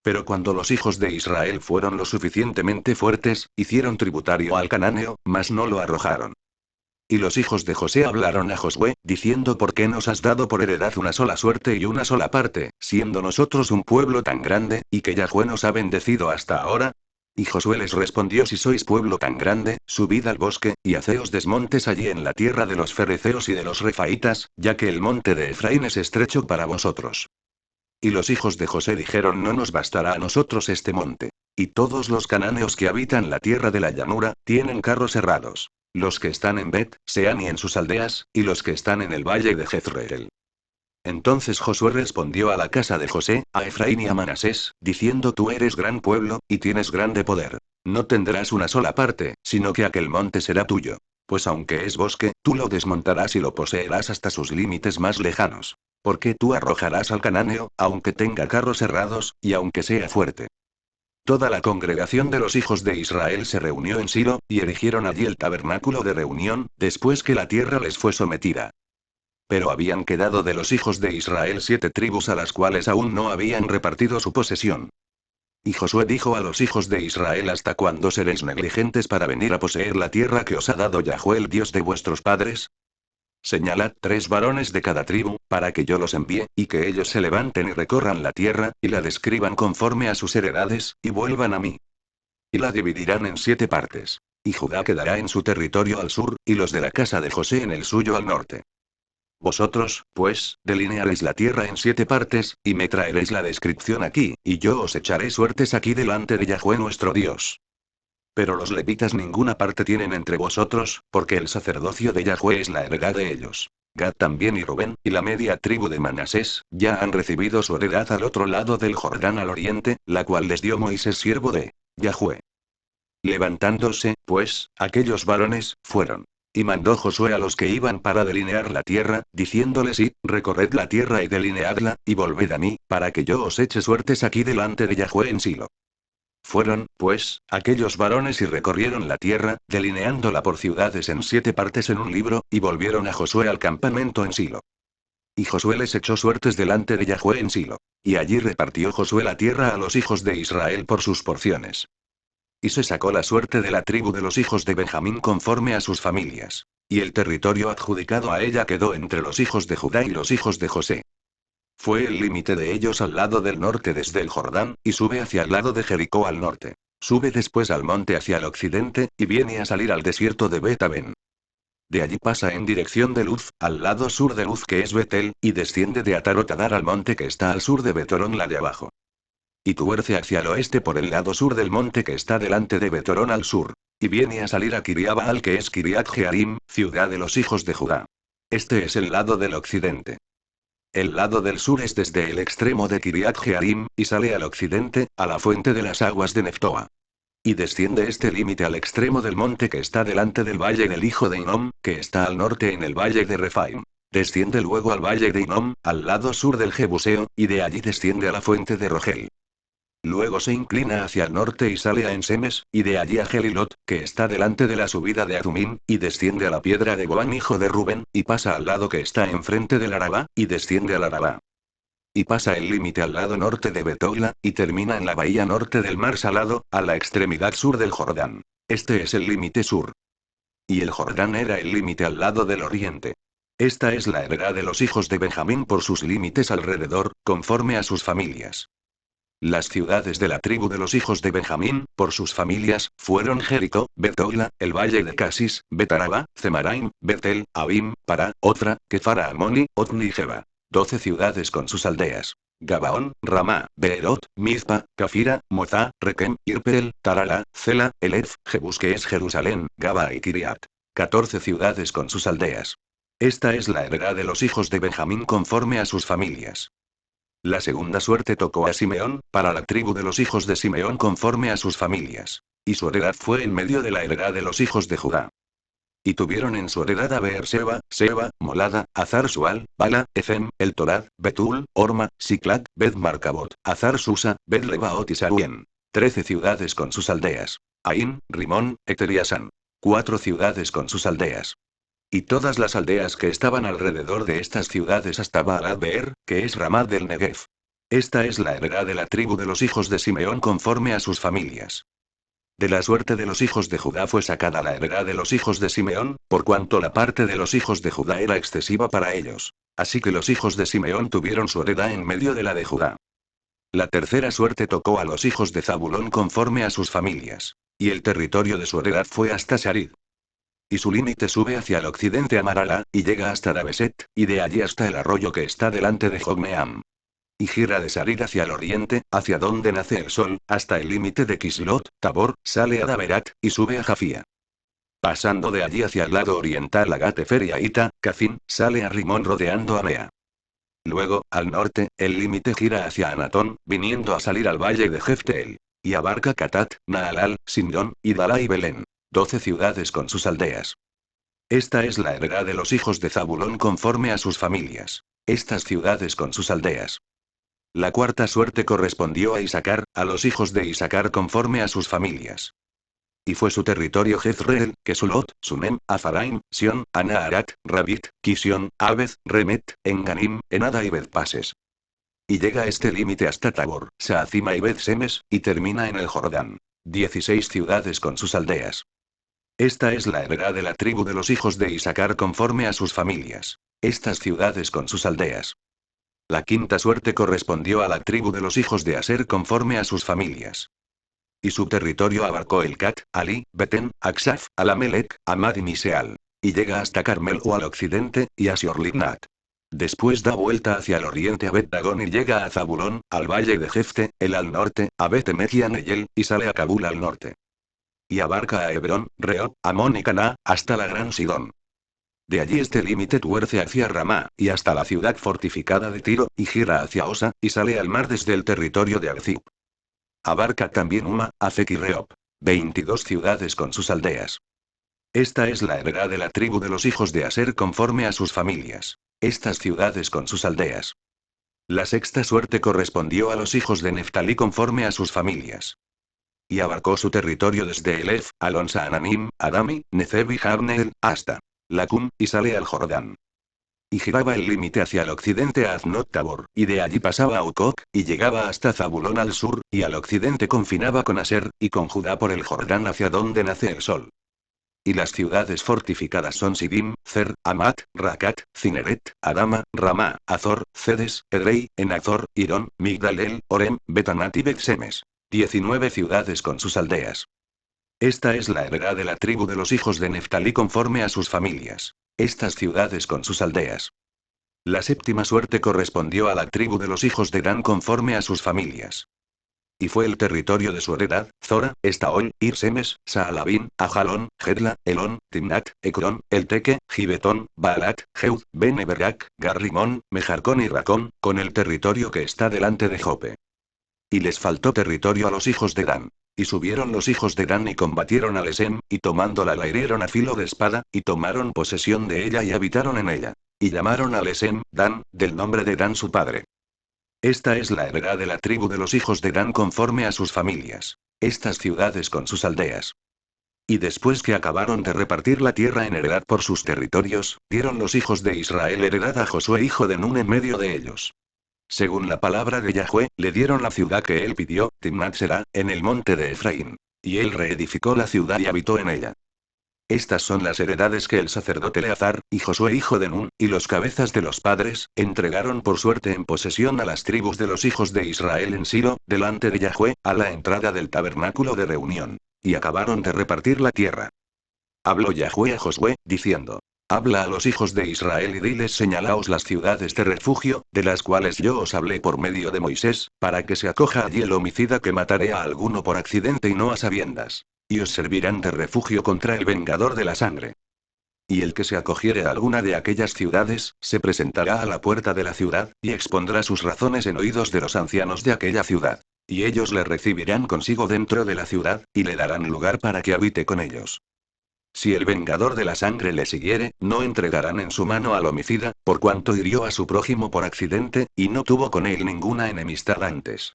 Pero cuando los hijos de Israel fueron lo suficientemente fuertes, hicieron tributario al cananeo, mas no lo arrojaron. Y los hijos de José hablaron a Josué, diciendo: ¿Por qué nos has dado por heredad una sola suerte y una sola parte, siendo nosotros un pueblo tan grande, y que Yahweh nos ha bendecido hasta ahora? Y Josué les respondió: Si sois pueblo tan grande, subid al bosque, y haceos desmontes allí en la tierra de los fereceos y de los refaitas, ya que el monte de Efraín es estrecho para vosotros. Y los hijos de José dijeron: No nos bastará a nosotros este monte. Y todos los cananeos que habitan la tierra de la llanura, tienen carros herrados. Los que están en Bet-Seán y en sus aldeas, y los que están en el valle de Jezreel. Entonces Josué respondió a la casa de José, a Efraín y a Manasés, diciendo: Tú eres gran pueblo, y tienes grande poder. No tendrás una sola parte, sino que aquel monte será tuyo. Pues aunque es bosque, tú lo desmontarás y lo poseerás hasta sus límites más lejanos. Porque tú arrojarás al cananeo, aunque tenga carros cerrados, y aunque sea fuerte. Toda la congregación de los hijos de Israel se reunió en Silo, y erigieron allí el tabernáculo de reunión, después que la tierra les fue sometida. Pero habían quedado de los hijos de Israel 7 tribus a las cuales aún no habían repartido su posesión. Y Josué dijo a los hijos de Israel: ¿Hasta cuándo seréis negligentes para venir a poseer la tierra que os ha dado Yahweh el Dios de vuestros padres? Señalad 3 varones de cada tribu, para que yo los envíe, y que ellos se levanten y recorran la tierra, y la describan conforme a sus heredades, y vuelvan a mí. Y la dividirán en 7 partes. Y Judá quedará en su territorio al sur, y los de la casa de José en el suyo al norte. Vosotros, pues, delinearéis la tierra en 7 partes, y me traeréis la descripción aquí, y yo os echaré suertes aquí delante de Yahweh nuestro Dios. Pero los levitas ninguna parte tienen entre vosotros, porque el sacerdocio de Yahweh es la heredad de ellos. Gad también y Rubén, y la media tribu de Manasés, ya han recibido su heredad al otro lado del Jordán al oriente, la cual les dio Moisés siervo de Yahweh. Levantándose, pues, aquellos varones, fueron. Y mandó Josué a los que iban para delinear la tierra, diciéndoles: Id, recorred la tierra y delineadla, y volved a mí, para que yo os eche suertes aquí delante de Yahweh en Silo. Fueron, pues, aquellos varones y recorrieron la tierra, delineándola por ciudades en 7 partes en un libro, y volvieron a Josué al campamento en Silo. Y Josué les echó suertes delante de Yahweh en Silo. Y allí repartió Josué la tierra a los hijos de Israel por sus porciones. Y se sacó la suerte de la tribu de los hijos de Benjamín conforme a sus familias. Y el territorio adjudicado a ella quedó entre los hijos de Judá y los hijos de José. Fue el límite de ellos al lado del norte desde el Jordán, y sube hacia el lado de Jericó al norte. Sube después al monte hacia el occidente, y viene a salir al desierto de Bet-Aven. De allí pasa en dirección de Luz, al lado sur de Luz que es Betel, y desciende de Atarot-Adar al monte que está al sur de Betorón la de abajo. Y tuerce hacia el oeste por el lado sur del monte que está delante de Betorón al sur. Y viene a salir a Kiriabaal que es Kiriat Jearim, ciudad de los hijos de Judá. Este es el lado del occidente. El lado del sur es desde el extremo de Kiriat Jearim, y sale al occidente, a la fuente de las aguas de Neftoa. Y desciende este límite al extremo del monte que está delante del valle del hijo de Hinnom, que está al norte en el valle de Refaim. Desciende luego al valle de Hinnom, al lado sur del Jebuseo, y de allí desciende a la fuente de Rogel. Luego se inclina hacia el norte y sale a Ensemes, y de allí a Gelilot, que está delante de la subida de Adumín, y desciende a la piedra de Goán hijo de Rubén, y pasa al lado que está enfrente del Arabá, y desciende al Arabá. Y pasa el límite al lado norte de Betola, y termina en la bahía norte del mar Salado, a la extremidad sur del Jordán. Este es el límite sur. Y el Jordán era el límite al lado del oriente. Esta es la heredad de los hijos de Benjamín por sus límites alrededor, conforme a sus familias. Las ciudades de la tribu de los hijos de Benjamín, por sus familias, fueron Jericó, Betola, el valle de Casis, Betaraba, Zemaraim, Betel, Abim, Pará, Ofra, Kefara Amoni, Otni y Jeba. 12 ciudades con sus aldeas. Gabaón, Ramá, Beerot, Mizpa, Cafira, Mozá, Requem, Irpeel, Tarala, Cela, Elef, Jebus que es Jerusalén, Gaba y Kiriat. 14 ciudades con sus aldeas. Esta es la heredad de los hijos de Benjamín conforme a sus familias. La segunda suerte tocó a Simeón, para la tribu de los hijos de Simeón conforme a sus familias. Y su heredad fue en medio de la heredad de los hijos de Judá. Y tuvieron en su heredad a Beerseba, Seba, Molada, Azar Sual, Bala, Efem, El Torad, Betul, Orma, Siclac, Bet Marcabot, Azar Susa, Bet Lebaot y Saruén. 13 ciudades con sus aldeas. Ain, Rimón, Eter y Asán. 4 ciudades con sus aldeas. Y todas las aldeas que estaban alrededor de estas ciudades hasta Baalat Beer, que es Ramad del Negev. Esta es la heredad de la tribu de los hijos de Simeón conforme a sus familias. De la suerte de los hijos de Judá fue sacada la heredad de los hijos de Simeón, por cuanto la parte de los hijos de Judá era excesiva para ellos. Así que los hijos de Simeón tuvieron su heredad en medio de la de Judá. La tercera suerte tocó a los hijos de Zabulón conforme a sus familias. Y el territorio de su heredad fue hasta Sarid. Y su límite sube hacia el occidente a Marala, y llega hasta Dabeset, y de allí hasta el arroyo que está delante de Jogmeam. Y gira de Sarid hacia el oriente, hacia donde nace el sol, hasta el límite de Kislot, Tabor, sale a Daberat, y sube a Jafía. Pasando de allí hacia el lado oriental a Gatefer y Aita, Cafín, sale a Rimón rodeando a Mea. Luego, al norte, el límite gira hacia Anatón, viniendo a salir al valle de Jefteel. Y abarca Catat, Naalal, Sindón, y Dalá y Belén. 12 ciudades con sus aldeas. Esta es la heredad de los hijos de Zabulón conforme a sus familias. Estas ciudades con sus aldeas. La cuarta suerte correspondió a Isacar, a los hijos de Isacar conforme a sus familias. Y fue su territorio Jezreel, Kesulot, Sunem, Afaraim, Sion, Anaarat, Rabit, Kisión, Abed, Remet, Enganim, Enada y Bezpases. Y llega este límite hasta Tabor, Saacima y Bet-Semes, y termina en el Jordán. 16 ciudades con sus aldeas. Esta es la heredad de la tribu de los hijos de Isacar conforme a sus familias. Estas ciudades con sus aldeas. La quinta suerte correspondió a la tribu de los hijos de Aser conforme a sus familias. Y su territorio abarcó el Cat, Ali, Betén, Aksaf, Alamelec, Amad y Miseal. Y llega hasta Carmel o al occidente, y a Siorlignat. Después da vuelta hacia el oriente a Bet-Dagón y llega a Zabulón, al valle de Jefte, el al norte, a Bet-Emet y a Neyel, y sale a Kabul al norte. Y abarca a Hebrón, Rehob, Amón y Caná, hasta la gran Sidón. De allí este límite tuerce hacia Ramá, y hasta la ciudad fortificada de Tiro, y gira hacia Osa, y sale al mar desde el territorio de Arzib. Abarca también Uma, Afec y Rehob. 22 ciudades con sus aldeas. Esta es la heredad de la tribu de los hijos de Aser conforme a sus familias. Estas ciudades con sus aldeas. La sexta suerte correspondió a los hijos de Neftalí conforme a sus familias. Y abarcó su territorio desde Elef, Alonsa Ananim, Adami, Nezeb y Jabneel, hasta Lacum, y sale al Jordán. Y giraba el límite hacia el occidente a Aznot Tabor, y de allí pasaba a Ucoc, y llegaba hasta Zabulón al sur, y al occidente confinaba con Aser, y con Judá por el Jordán hacia donde nace el sol. Y las ciudades fortificadas son Sidim, Cer, Amat, Racat, Cineret, Adama, Ramá, Azor, Cedes, Edrei, Enazor, Irón, Migdalel, Orem, Betanat y Bet-Semes. 19 ciudades con sus aldeas. Esta es la heredad de la tribu de los hijos de Neftalí conforme a sus familias. Estas ciudades con sus aldeas. La séptima suerte correspondió a la tribu de los hijos de Dan conforme a sus familias. Y fue el territorio de su heredad, Zora, Estaol, Irsemes, Saalabín, Ajalón, Gedla, Elón, Timnat, Ecrón, Elteque, Gibetón, Baalat, Jeud, Ben-Eberac, Garrimón, Mejarcón y Racón, con el territorio que está delante de Jope. Y les faltó territorio a los hijos de Dan. Y subieron los hijos de Dan y combatieron a Lesem, y tomándola la hirieron a filo de espada, y tomaron posesión de ella y habitaron en ella. Y llamaron a Lesem, Dan, del nombre de Dan su padre. Esta es la heredad de la tribu de los hijos de Dan conforme a sus familias. Estas ciudades con sus aldeas. Y después que acabaron de repartir la tierra en heredad por sus territorios, dieron los hijos de Israel heredad a Josué hijo de Nun en medio de ellos. Según la palabra de Yahweh, le dieron la ciudad que él pidió, Timnat Será, en el monte de Efraín. Y él reedificó la ciudad y habitó en ella. Estas son las heredades que el sacerdote Eleazar, y Josué hijo de Nun, y los cabezas de los padres, entregaron por suerte en posesión a las tribus de los hijos de Israel en Silo, delante de Yahweh, a la entrada del tabernáculo de reunión. Y acabaron de repartir la tierra. Habló Yahweh a Josué, diciendo: Habla a los hijos de Israel y diles: señalaos las ciudades de refugio, de las cuales yo os hablé por medio de Moisés, para que se acoja allí el homicida que matare a alguno por accidente y no a sabiendas. Y os servirán de refugio contra el vengador de la sangre. Y el que se acogiere a alguna de aquellas ciudades, se presentará a la puerta de la ciudad, y expondrá sus razones en oídos de los ancianos de aquella ciudad. Y ellos le recibirán consigo dentro de la ciudad, y le darán lugar para que habite con ellos. Si el vengador de la sangre le siguiere, no entregarán en su mano al homicida, por cuanto hirió a su prójimo por accidente, y no tuvo con él ninguna enemistad antes.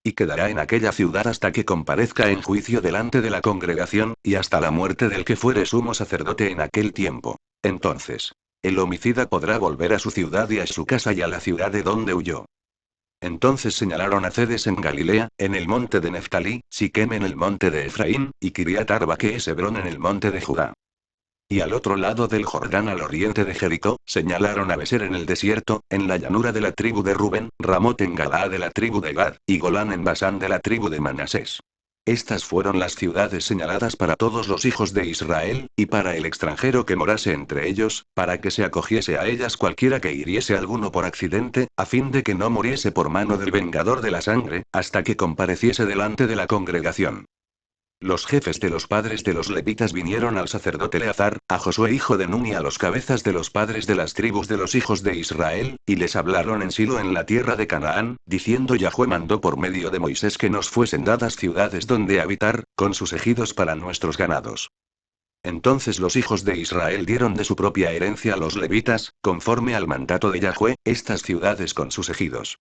Y quedará en aquella ciudad hasta que comparezca en juicio delante de la congregación, y hasta la muerte del que fuere sumo sacerdote en aquel tiempo. Entonces, el homicida podrá volver a su ciudad y a su casa y a la ciudad de donde huyó. Entonces señalaron a Cedes en Galilea, en el monte de Neftalí, Siquem en el monte de Efraín, y Kiriat Arba que es Hebrón en el monte de Judá. Y al otro lado del Jordán al oriente de Jericó, señalaron a Beser en el desierto, en la llanura de la tribu de Rubén, Ramot en Galaad de la tribu de Gad, y Golán en Basán de la tribu de Manasés. Estas fueron las ciudades señaladas para todos los hijos de Israel, y para el extranjero que morase entre ellos, para que se acogiese a ellas cualquiera que hiriese a alguno por accidente, a fin de que no muriese por mano del vengador de la sangre, hasta que compareciese delante de la congregación. Los jefes de los padres de los levitas vinieron al sacerdote Eleazar, a Josué hijo de Nun y a los cabezas de los padres de las tribus de los hijos de Israel, y les hablaron en Silo en la tierra de Canaán, diciendo: Yahweh mandó por medio de Moisés que nos fuesen dadas ciudades donde habitar, con sus ejidos para nuestros ganados. Entonces los hijos de Israel dieron de su propia herencia a los levitas, conforme al mandato de Yahweh, estas ciudades con sus ejidos.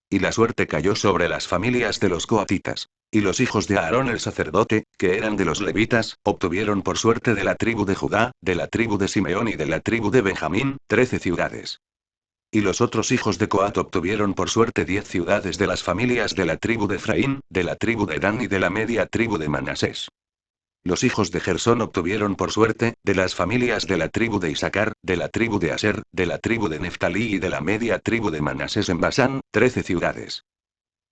Y la suerte cayó sobre las familias de los coatitas. Y los hijos de Aarón el sacerdote, que eran de los levitas, obtuvieron por suerte de la tribu de Judá, de la tribu de Simeón y de la tribu de Benjamín, 13 ciudades. Y los otros hijos de Coat obtuvieron por suerte 10 ciudades de las familias de la tribu de Efraín, de la tribu de Dan y de la media tribu de Manasés. Los hijos de Gersón obtuvieron por suerte, de las familias de la tribu de Isaacar, de la tribu de Aser, de la tribu de Neftalí y de la media tribu de Manasés en Basán, 13 ciudades.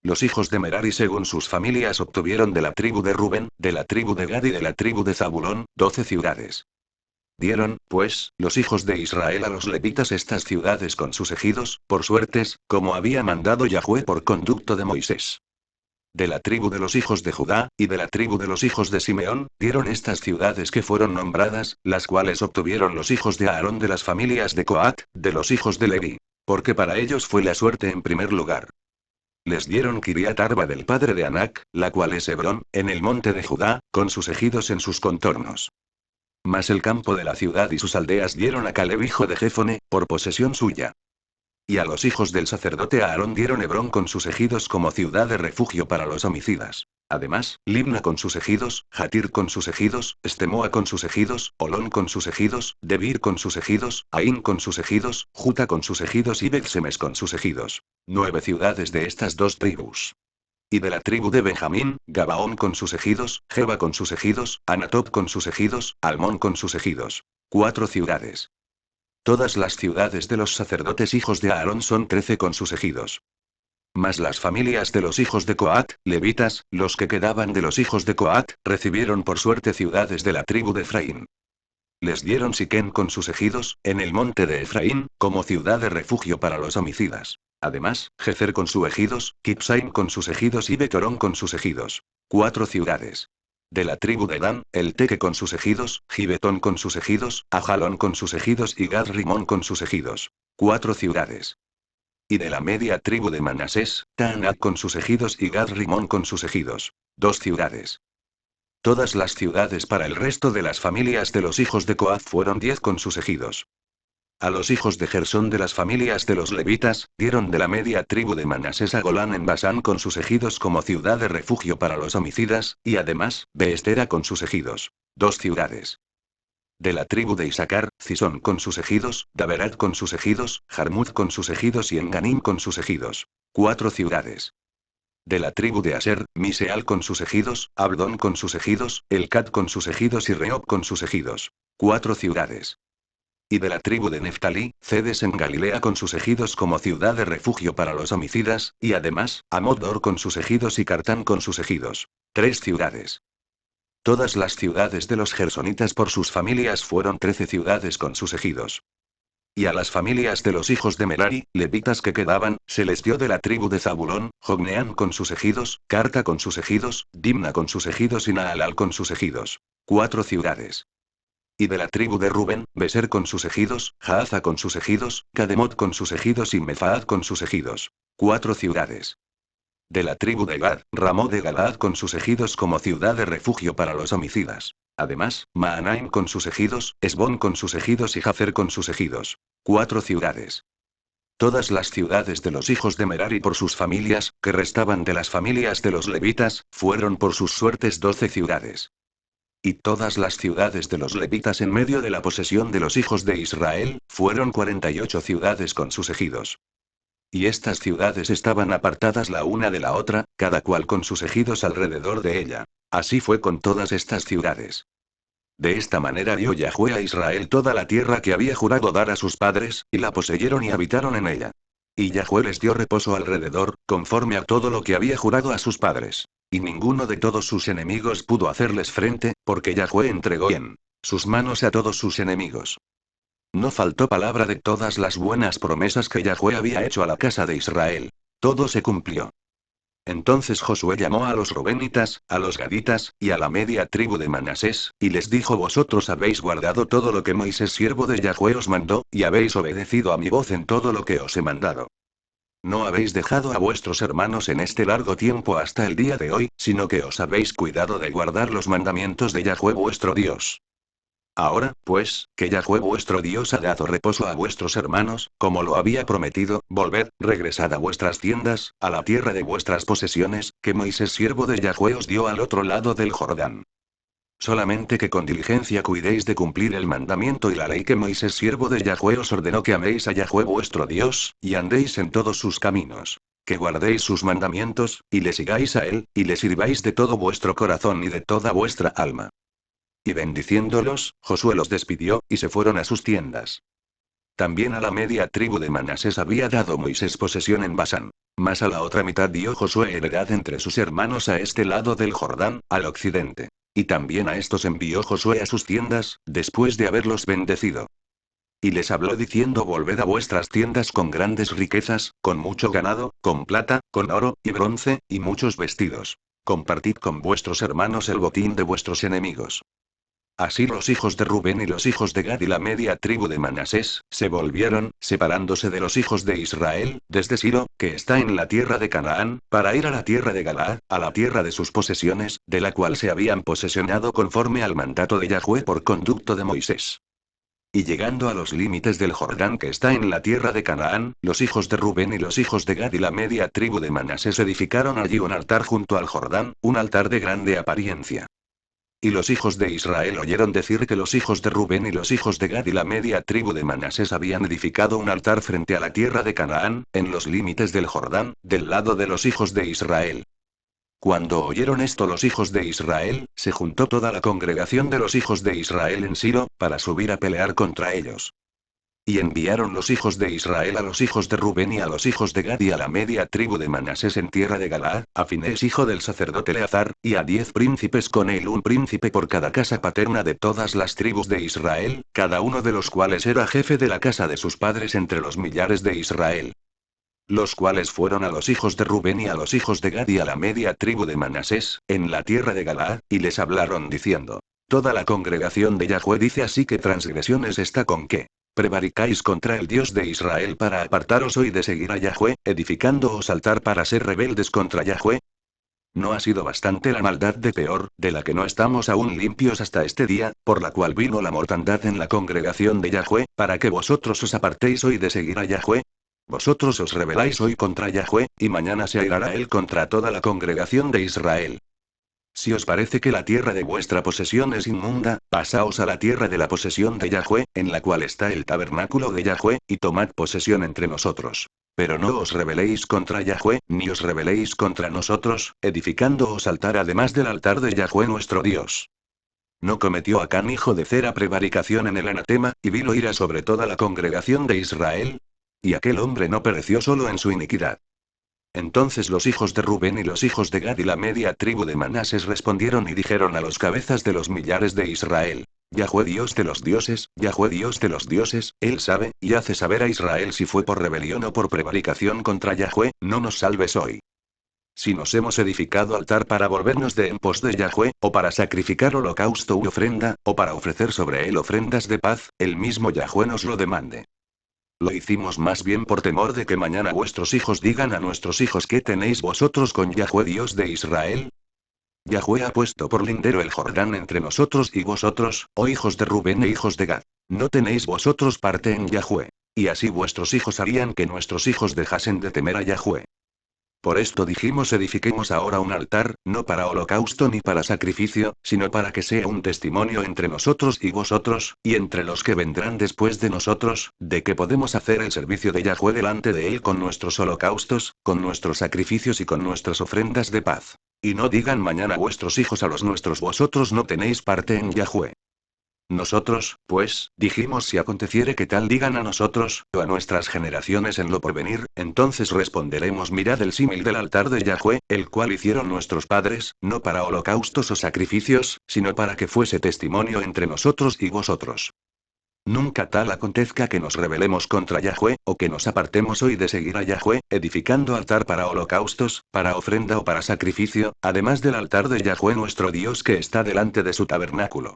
Los hijos de Merari según sus familias obtuvieron de la tribu de Rubén, de la tribu de Gad y de la tribu de Zabulón, 12 ciudades. Dieron, pues, los hijos de Israel a los levitas estas ciudades con sus ejidos, por suertes, como había mandado Yahweh por conducto de Moisés. De la tribu de los hijos de Judá, y de la tribu de los hijos de Simeón, dieron estas ciudades que fueron nombradas, las cuales obtuvieron los hijos de Aarón de las familias de Coat, de los hijos de Leví. Porque para ellos fue la suerte en primer lugar. Les dieron Kiriat Arba del padre de Anac, la cual es Hebrón, en el monte de Judá, con sus ejidos en sus contornos. Mas el campo de la ciudad y sus aldeas dieron a Caleb hijo de Jefone, por posesión suya. Y a los hijos del sacerdote Aarón dieron Hebrón con sus ejidos como ciudad de refugio para los homicidas. Además, Libna con sus ejidos, Jatir con sus ejidos, Estemoa con sus ejidos, Olón con sus ejidos, Debir con sus ejidos, Aín con sus ejidos, Juta con sus ejidos y Bet-Semes con sus ejidos. 9 ciudades de estas dos tribus. Y de la tribu de Benjamín, Gabaón con sus ejidos, Geba con sus ejidos, Anatop con sus ejidos, Almón con sus ejidos. 4 ciudades. Todas las ciudades de los sacerdotes hijos de Aarón son 13 con sus ejidos. Mas las familias de los hijos de Coat, levitas, los que quedaban de los hijos de Coat, recibieron por suerte ciudades de la tribu de Efraín. Les dieron Siquem con sus ejidos, en el monte de Efraín, como ciudad de refugio para los homicidas. Además, Gezer con sus ejidos, Kipsaim con sus ejidos y Betorón con sus ejidos. 4 ciudades. De la tribu de Dan, el Teque con sus ejidos, Gibetón con sus ejidos, Ajalón con sus ejidos y Gad Rimón con sus ejidos. 4 ciudades. Y de la media tribu de Manasés, Taanac con sus ejidos y Gad Rimón con sus ejidos. 2 ciudades. Todas las ciudades para el resto de las familias de los hijos de Coaz fueron 10 con sus ejidos. A los hijos de Gersón de las familias de los levitas, dieron de la media tribu de Manasés a Golán en Basán con sus ejidos como ciudad de refugio para los homicidas, y además, Beestera con sus ejidos. 2 ciudades. De la tribu de Isaacar, Cisón con sus ejidos, Daberat con sus ejidos, Jarmuz con sus ejidos y Enganim con sus ejidos. 4 ciudades. De la tribu de Aser, Miseal con sus ejidos, Abdón con sus ejidos, Elcat con sus ejidos y Rehob con sus ejidos. 4 ciudades. Y de la tribu de Neftalí, Cedes en Galilea con sus ejidos como ciudad de refugio para los homicidas, y además, Amod-Dor con sus ejidos y Cartán con sus ejidos. 3 ciudades. Todas las ciudades de los gersonitas por sus familias fueron 13 ciudades con sus ejidos. Y a las familias de los hijos de Merari, levitas que quedaban, se les dio de la tribu de Zabulón, Jogneam con sus ejidos, Carta con sus ejidos, Dimna con sus ejidos y Naalal con sus ejidos. 4 ciudades. Y de la tribu de Rubén, Beser con sus ejidos, Jaaza con sus ejidos, Cademot con sus ejidos y Mefaat con sus ejidos. 4 ciudades. De la tribu de Gad, Ramó de Galaad con sus ejidos como ciudad de refugio para los homicidas. Además, Mahanaim con sus ejidos, Esbón con sus ejidos y Jazer con sus ejidos. 4 ciudades. Todas las ciudades de los hijos de Merari por sus familias, que restaban de las familias de los levitas, fueron por sus suertes 12 ciudades. Y todas las ciudades de los levitas en medio de la posesión de los hijos de Israel, fueron 48 ciudades con sus ejidos. Y estas ciudades estaban apartadas la una de la otra, cada cual con sus ejidos alrededor de ella. Así fue con todas estas ciudades. De esta manera dio Yahweh a Israel toda la tierra que había jurado dar a sus padres, y la poseyeron y habitaron en ella. Y Yahweh les dio reposo alrededor, conforme a todo lo que había jurado a sus padres. Y ninguno de todos sus enemigos pudo hacerles frente, porque Yahweh entregó en sus manos a todos sus enemigos. No faltó palabra de todas las buenas promesas que Yahweh había hecho a la casa de Israel. Todo se cumplió. Entonces Josué llamó a los rubenitas, a los gaditas, y a la media tribu de Manasés, y les dijo: vosotros habéis guardado todo lo que Moisés siervo de Yahweh os mandó, y habéis obedecido a mi voz en todo lo que os he mandado. No habéis dejado a vuestros hermanos en este largo tiempo hasta el día de hoy, sino que os habéis cuidado de guardar los mandamientos de Yahweh vuestro Dios. Ahora, pues, que Yahweh vuestro Dios ha dado reposo a vuestros hermanos, como lo había prometido, volved, regresad a vuestras tiendas, a la tierra de vuestras posesiones, que Moisés siervo de Yahweh os dio al otro lado del Jordán. Solamente que con diligencia cuidéis de cumplir el mandamiento y la ley que Moisés siervo de Yahweh os ordenó, que améis a Yahweh vuestro Dios, y andéis en todos sus caminos. Que guardéis sus mandamientos, y le sigáis a él, y le sirváis de todo vuestro corazón y de toda vuestra alma. Y bendiciéndolos, Josué los despidió, y se fueron a sus tiendas. También a la media tribu de Manasés había dado Moisés posesión en Basán. Mas a la otra mitad dio Josué heredad entre sus hermanos a este lado del Jordán, al occidente. Y también a estos envió Josué a sus tiendas, después de haberlos bendecido. Y les habló diciendo: volved a vuestras tiendas con grandes riquezas, con mucho ganado, con plata, con oro, y bronce, y muchos vestidos. Compartid con vuestros hermanos el botín de vuestros enemigos. Así los hijos de Rubén y los hijos de Gad y la media tribu de Manasés, se volvieron, separándose de los hijos de Israel, desde Silo, que está en la tierra de Canaán, para ir a la tierra de Galaad, a la tierra de sus posesiones, de la cual se habían posesionado conforme al mandato de Yahweh por conducto de Moisés. Y llegando a los límites del Jordán que está en la tierra de Canaán, los hijos de Rubén y los hijos de Gad y la media tribu de Manasés edificaron allí un altar junto al Jordán, un altar de grande apariencia. Y los hijos de Israel oyeron decir que los hijos de Rubén y los hijos de Gad y la media tribu de Manasés habían edificado un altar frente a la tierra de Canaán, en los límites del Jordán, del lado de los hijos de Israel. Cuando oyeron esto los hijos de Israel, se juntó toda la congregación de los hijos de Israel en Silo, para subir a pelear contra ellos. Y enviaron los hijos de Israel a los hijos de Rubén y a los hijos de Gad y a la media tribu de Manasés en tierra de Galaad, a Finés hijo del sacerdote Eleazar, y a 10 príncipes con él, un príncipe por cada casa paterna de todas las tribus de Israel, cada uno de los cuales era jefe de la casa de sus padres entre los millares de Israel. Los cuales fueron a los hijos de Rubén y a los hijos de Gad y a la media tribu de Manasés, en la tierra de Galaad, y les hablaron diciendo: toda la congregación de Yahweh dice así, que transgresiones está con que prevaricáis contra el Dios de Israel para apartaros hoy de seguir a Yahweh, edificándoos altar para ser rebeldes contra Yahweh. ¿No ha sido bastante la maldad de Peor, de la que no estamos aún limpios hasta este día, por la cual vino la mortandad en la congregación de Yahweh, para que vosotros os apartéis hoy de seguir a Yahweh? Vosotros os rebeláis hoy contra Yahweh, y mañana se airará él contra toda la congregación de Israel. Si os parece que la tierra de vuestra posesión es inmunda, pasaos a la tierra de la posesión de Yahweh, en la cual está el tabernáculo de Yahweh, y tomad posesión entre nosotros. Pero no os rebeléis contra Yahweh, ni os rebeléis contra nosotros, edificándoos altar además del altar de Yahweh nuestro Dios. ¿No cometió Acán hijo de Zera prevaricación en el anatema, y vino ira sobre toda la congregación de Israel? Y aquel hombre no pereció solo en su iniquidad. Entonces los hijos de Rubén y los hijos de Gad y la media tribu de Manasés respondieron y dijeron a los cabezas de los millares de Israel: Yahweh Dios de los dioses, Yahweh Dios de los dioses, él sabe, y hace saber a Israel si fue por rebelión o por prevaricación contra Yahweh, no nos salves hoy. Si nos hemos edificado altar para volvernos de en pos de Yahweh, o para sacrificar holocausto u ofrenda, o para ofrecer sobre él ofrendas de paz, el mismo Yahweh nos lo demande. Lo hicimos más bien por temor de que mañana vuestros hijos digan a nuestros hijos: ¿qué tenéis vosotros con Yahweh Dios de Israel? Yahweh ha puesto por lindero el Jordán entre nosotros y vosotros, oh hijos de Rubén e hijos de Gad. No tenéis vosotros parte en Yahweh. Y así vuestros hijos harían que nuestros hijos dejasen de temer a Yahweh. Por esto dijimos edifiquemos ahora un altar, no para holocausto ni para sacrificio, sino para que sea un testimonio entre nosotros y vosotros, y entre los que vendrán después de nosotros, de que podemos hacer el servicio de Yahweh delante de él con nuestros holocaustos, con nuestros sacrificios y con nuestras ofrendas de paz. Y no digan mañana vuestros hijos a los nuestros vosotros no tenéis parte en Yahweh. Nosotros, pues, dijimos si aconteciere que tal digan a nosotros, o a nuestras generaciones en lo porvenir, entonces responderemos mirad el símil del altar de Yahweh, el cual hicieron nuestros padres, no para holocaustos o sacrificios, sino para que fuese testimonio entre nosotros y vosotros. Nunca tal acontezca que nos rebelemos contra Yahweh, o que nos apartemos hoy de seguir a Yahweh, edificando altar para holocaustos, para ofrenda o para sacrificio, además del altar de Yahweh nuestro Dios que está delante de su tabernáculo.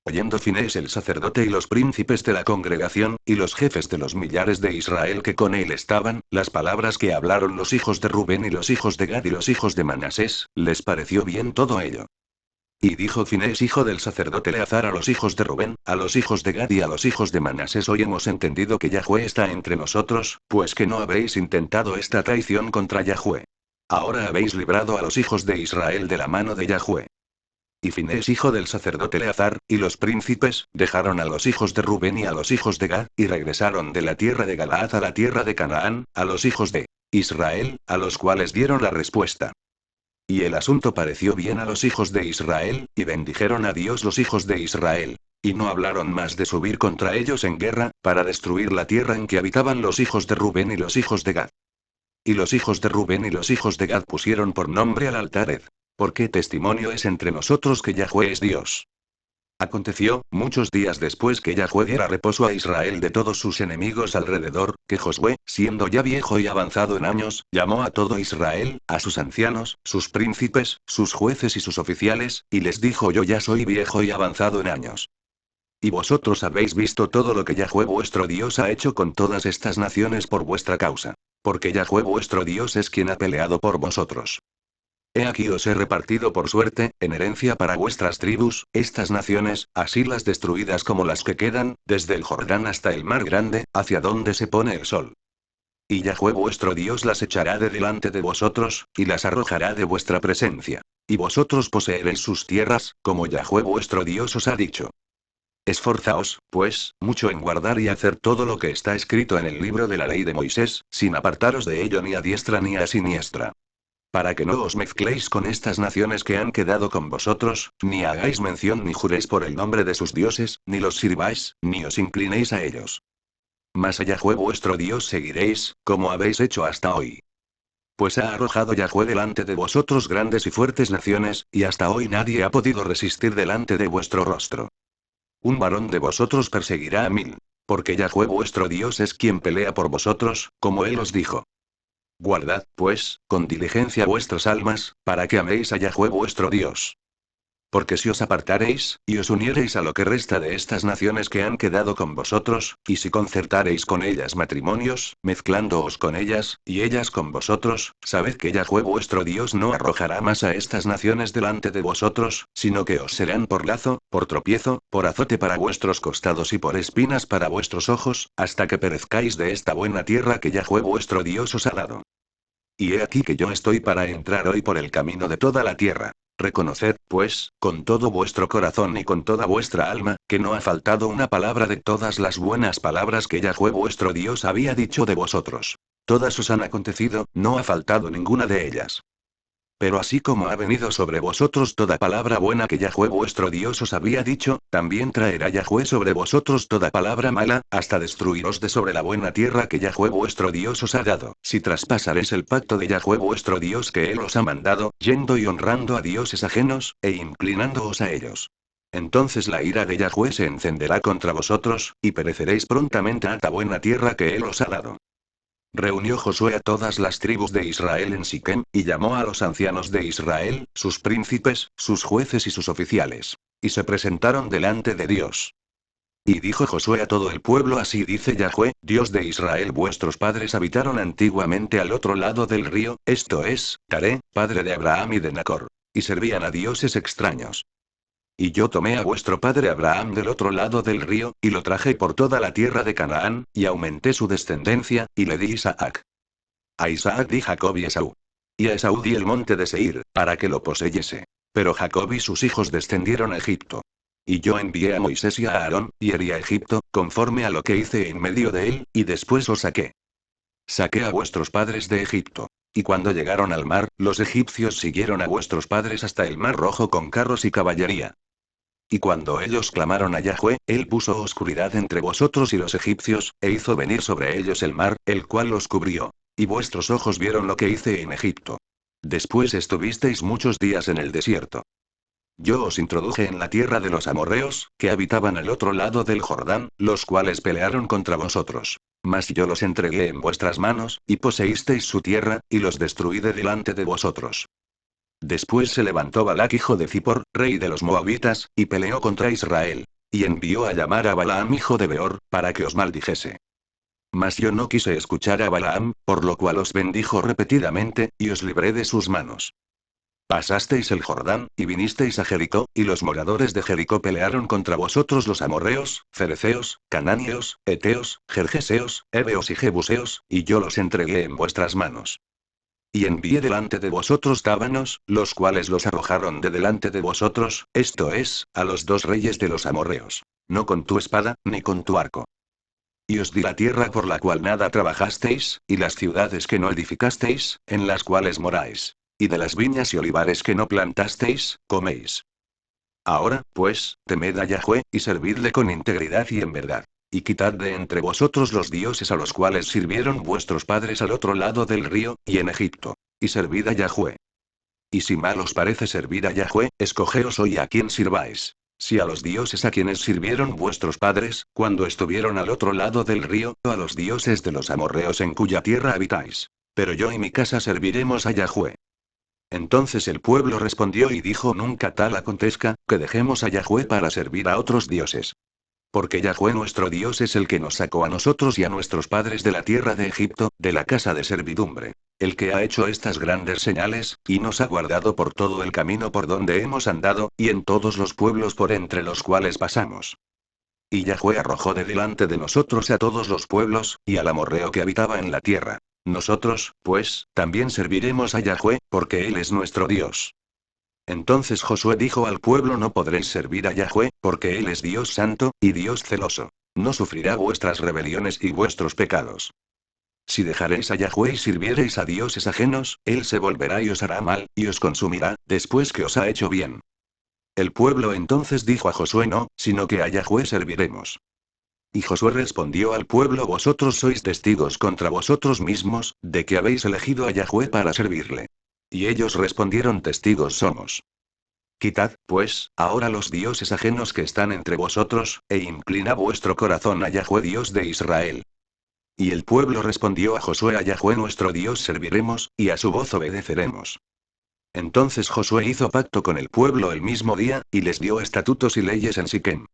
Oyendo Finés el sacerdote y los príncipes de la congregación, y los jefes de los millares de Israel que con él estaban, las palabras que hablaron los hijos de Rubén y los hijos de Gad y los hijos de Manasés, les pareció bien todo ello. Y dijo Finés hijo del sacerdote Eleazar a los hijos de Rubén, a los hijos de Gad y a los hijos de Manasés hoy hemos entendido que Yahweh está entre nosotros, pues que no habéis intentado esta traición contra Yahweh. Ahora habéis librado a los hijos de Israel de la mano de Yahweh. Y Finés hijo del sacerdote Eleazar, y los príncipes, dejaron a los hijos de Rubén y a los hijos de Gad, y regresaron de la tierra de Galaad a la tierra de Canaán, a los hijos de Israel, a los cuales dieron la respuesta. Y el asunto pareció bien a los hijos de Israel, y bendijeron a Dios los hijos de Israel. Y no hablaron más de subir contra ellos en guerra, para destruir la tierra en que habitaban los hijos de Rubén y los hijos de Gad. Y los hijos de Rubén y los hijos de Gad pusieron por nombre al altar Ed. Porque testimonio es entre nosotros que Yahweh es Dios. Aconteció, muchos días después que Yahweh diera reposo a Israel de todos sus enemigos alrededor, que Josué, siendo ya viejo y avanzado en años, llamó a todo Israel, a sus ancianos, sus príncipes, sus jueces y sus oficiales, y les dijo yo ya soy viejo y avanzado en años. Y vosotros habéis visto todo lo que Yahweh vuestro Dios ha hecho con todas estas naciones por vuestra causa. Porque Yahweh vuestro Dios es quien ha peleado por vosotros. He aquí os he repartido por suerte, en herencia para vuestras tribus, estas naciones, así las destruidas como las que quedan, desde el Jordán hasta el mar grande, hacia donde se pone el sol. Y Yahweh vuestro Dios las echará de delante de vosotros, y las arrojará de vuestra presencia. Y vosotros poseeréis sus tierras, como Yahweh vuestro Dios os ha dicho. Esforzaos, pues, mucho en guardar y hacer todo lo que está escrito en el libro de la ley de Moisés, sin apartaros de ello ni a diestra ni a siniestra. Para que no os mezcléis con estas naciones que han quedado con vosotros, ni hagáis mención ni juréis por el nombre de sus dioses, ni los sirváis, ni os inclinéis a ellos. Mas a Yahweh vuestro Dios seguiréis, como habéis hecho hasta hoy. Pues ha arrojado Yahweh delante de vosotros grandes y fuertes naciones, y hasta hoy nadie ha podido resistir delante de vuestro rostro. Un varón de vosotros perseguirá a 1000. Porque Yahweh vuestro Dios es quien pelea por vosotros, como él os dijo. Guardad, pues, con diligencia vuestras almas, para que améis a Yahweh vuestro Dios. Porque si os apartareis, y os uniereis a lo que resta de estas naciones que han quedado con vosotros, y si concertareis con ellas matrimonios, mezclándoos con ellas, y ellas con vosotros, sabed que Yahweh vuestro Dios no arrojará más a estas naciones delante de vosotros, sino que os serán por lazo, por tropiezo, por azote para vuestros costados y por espinas para vuestros ojos, hasta que perezcáis de esta buena tierra que Yahweh vuestro Dios os ha dado. Y he aquí que yo estoy para entrar hoy por el camino de toda la tierra. Reconoced, pues, con todo vuestro corazón y con toda vuestra alma, que no ha faltado una palabra de todas las buenas palabras que Yahweh vuestro Dios había dicho de vosotros. Todas os han acontecido, no ha faltado ninguna de ellas. Pero así como ha venido sobre vosotros toda palabra buena que Yahweh vuestro Dios os había dicho, también traerá Yahweh sobre vosotros toda palabra mala, hasta destruiros de sobre la buena tierra que Yahweh vuestro Dios os ha dado, si traspasaréis el pacto de Yahweh vuestro Dios que él os ha mandado, yendo y honrando a dioses ajenos, e inclinándoos a ellos. Entonces la ira de Yahweh se encenderá contra vosotros, y pereceréis prontamente a la buena tierra que él os ha dado. Reunió Josué a todas las tribus de Israel en Siquem, y llamó a los ancianos de Israel, sus príncipes, sus jueces y sus oficiales. Y se presentaron delante de Dios. Y dijo Josué a todo el pueblo así dice Yahweh, Dios de Israel vuestros padres habitaron antiguamente al otro lado del río, esto es, Taré, padre de Abraham y de Nacor. y servían a dioses extraños. Y yo tomé a vuestro padre Abraham del otro lado del río, y lo traje por toda la tierra de Canaán, y aumenté su descendencia, y le di Isaac. A Isaac di Jacob y Esaú. Y a Esaú di el monte de Seir, para que lo poseyese. Pero Jacob y sus hijos descendieron a Egipto. Y yo envié a Moisés y a Aarón, y herí a Egipto, conforme a lo que hice en medio de él, y después os saqué. Saqué a vuestros padres de Egipto. Y cuando llegaron al mar, los egipcios siguieron a vuestros padres hasta el mar rojo con carros y caballería. Y cuando ellos clamaron a Yahweh, él puso oscuridad entre vosotros y los egipcios, e hizo venir sobre ellos el mar, el cual los cubrió. Y vuestros ojos vieron lo que hice en Egipto. Después estuvisteis muchos días en el desierto. Yo os introduje en la tierra de los amorreos, que habitaban al otro lado del Jordán, los cuales pelearon contra vosotros. Mas yo los entregué en vuestras manos, y poseísteis su tierra, y los destruí de delante de vosotros. Después se levantó Balac hijo de Zippor, rey de los moabitas, y peleó contra Israel. Y envió a llamar a Balaam hijo de Beor, para que os maldijese. Mas yo no quise escuchar a Balaam, por lo cual os bendijo repetidamente, y os libré de sus manos. Pasasteis el Jordán, y vinisteis a Jericó, y los moradores de Jericó pelearon contra vosotros los amorreos, fereceos, cananeos, eteos, gergeseos, heveos y jebuseos, y yo los entregué en vuestras manos. Y envié delante de vosotros tábanos, los cuales los arrojaron de delante de vosotros, esto es, a los dos reyes de los amorreos. No con tu espada, ni con tu arco. Y os di la tierra por la cual nada trabajasteis, y las ciudades que no edificasteis, en las cuales moráis. Y de las viñas y olivares que no plantasteis, coméis. Ahora, pues, temed a Yahweh, y servidle con integridad y en verdad. Y quitad de entre vosotros los dioses a los cuales sirvieron vuestros padres al otro lado del río, y en Egipto. Y servid a Yahweh. Y si mal os parece servir a Yahweh, escogeos hoy a quien sirváis. Si a los dioses a quienes sirvieron vuestros padres, cuando estuvieron al otro lado del río, o a los dioses de los amorreos en cuya tierra habitáis. Pero yo y mi casa serviremos a Yahweh. Entonces el pueblo respondió y dijo: nunca tal acontezca, que dejemos a Yahweh para servir a otros dioses. Porque Yahweh nuestro Dios es el que nos sacó a nosotros y a nuestros padres de la tierra de Egipto, de la casa de servidumbre. El que ha hecho estas grandes señales, y nos ha guardado por todo el camino por donde hemos andado, y en todos los pueblos por entre los cuales pasamos. Y Yahweh arrojó de delante de nosotros a todos los pueblos, y al amorreo que habitaba en la tierra. Nosotros, pues, también serviremos a Yahweh, porque Él es nuestro Dios. Entonces Josué dijo al pueblo: no podréis servir a Yahweh, porque Él es Dios santo, y Dios celoso. No sufrirá vuestras rebeliones y vuestros pecados. Si dejaréis a Yahweh y sirviereis a dioses ajenos, Él se volverá y os hará mal, y os consumirá, después que os ha hecho bien. El pueblo entonces dijo a Josué: no, sino que a Yahweh serviremos. Y Josué respondió al pueblo: vosotros sois testigos contra vosotros mismos, de que habéis elegido a Yahweh para servirle. Y ellos respondieron: testigos somos. Quitad, pues, ahora los dioses ajenos que están entre vosotros, e inclina vuestro corazón a Yahweh Dios de Israel. Y el pueblo respondió a Josué: a Yahweh nuestro Dios serviremos, y a su voz obedeceremos. Entonces Josué hizo pacto con el pueblo el mismo día, y les dio estatutos y leyes en Siquem.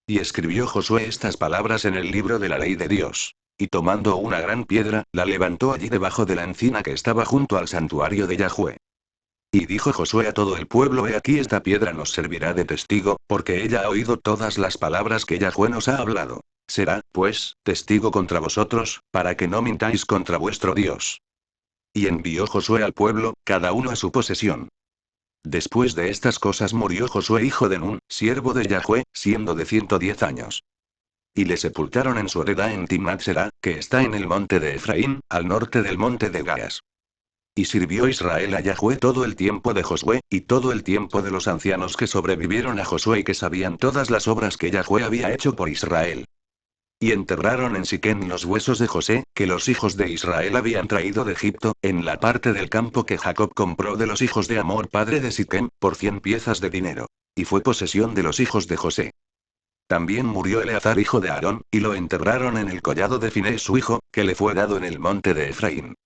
Y escribió Josué estas palabras en el libro de la ley de Dios. Y tomando una gran piedra, la levantó allí debajo de la encina que estaba junto al santuario de Yahweh. Y dijo Josué a todo el pueblo: he aquí esta piedra nos servirá de testigo, porque ella ha oído todas las palabras que Yahweh nos ha hablado. Será, pues, testigo contra vosotros, para que no mintáis contra vuestro Dios. Y envió Josué al pueblo, cada uno a su posesión. Después de estas cosas murió Josué hijo de Nun, siervo de Yahweh, siendo de 110 años. Y le sepultaron en su heredad en Timnat-Será, que está en el monte de Efraín, al norte del monte de Gaas. Y sirvió Israel a Yahweh todo el tiempo de Josué, y todo el tiempo de los ancianos que sobrevivieron a Josué y que sabían todas las obras que Yahweh había hecho por Israel. Y enterraron en Siquem los huesos de José, que los hijos de Israel habían traído de Egipto, en la parte del campo que Jacob compró de los hijos de Hamor padre de Siquem, por 100 piezas de dinero. Y fue posesión de los hijos de José. También murió Eleazar hijo de Aarón, y lo enterraron en el collado de Finés su hijo, que le fue dado en el monte de Efraín.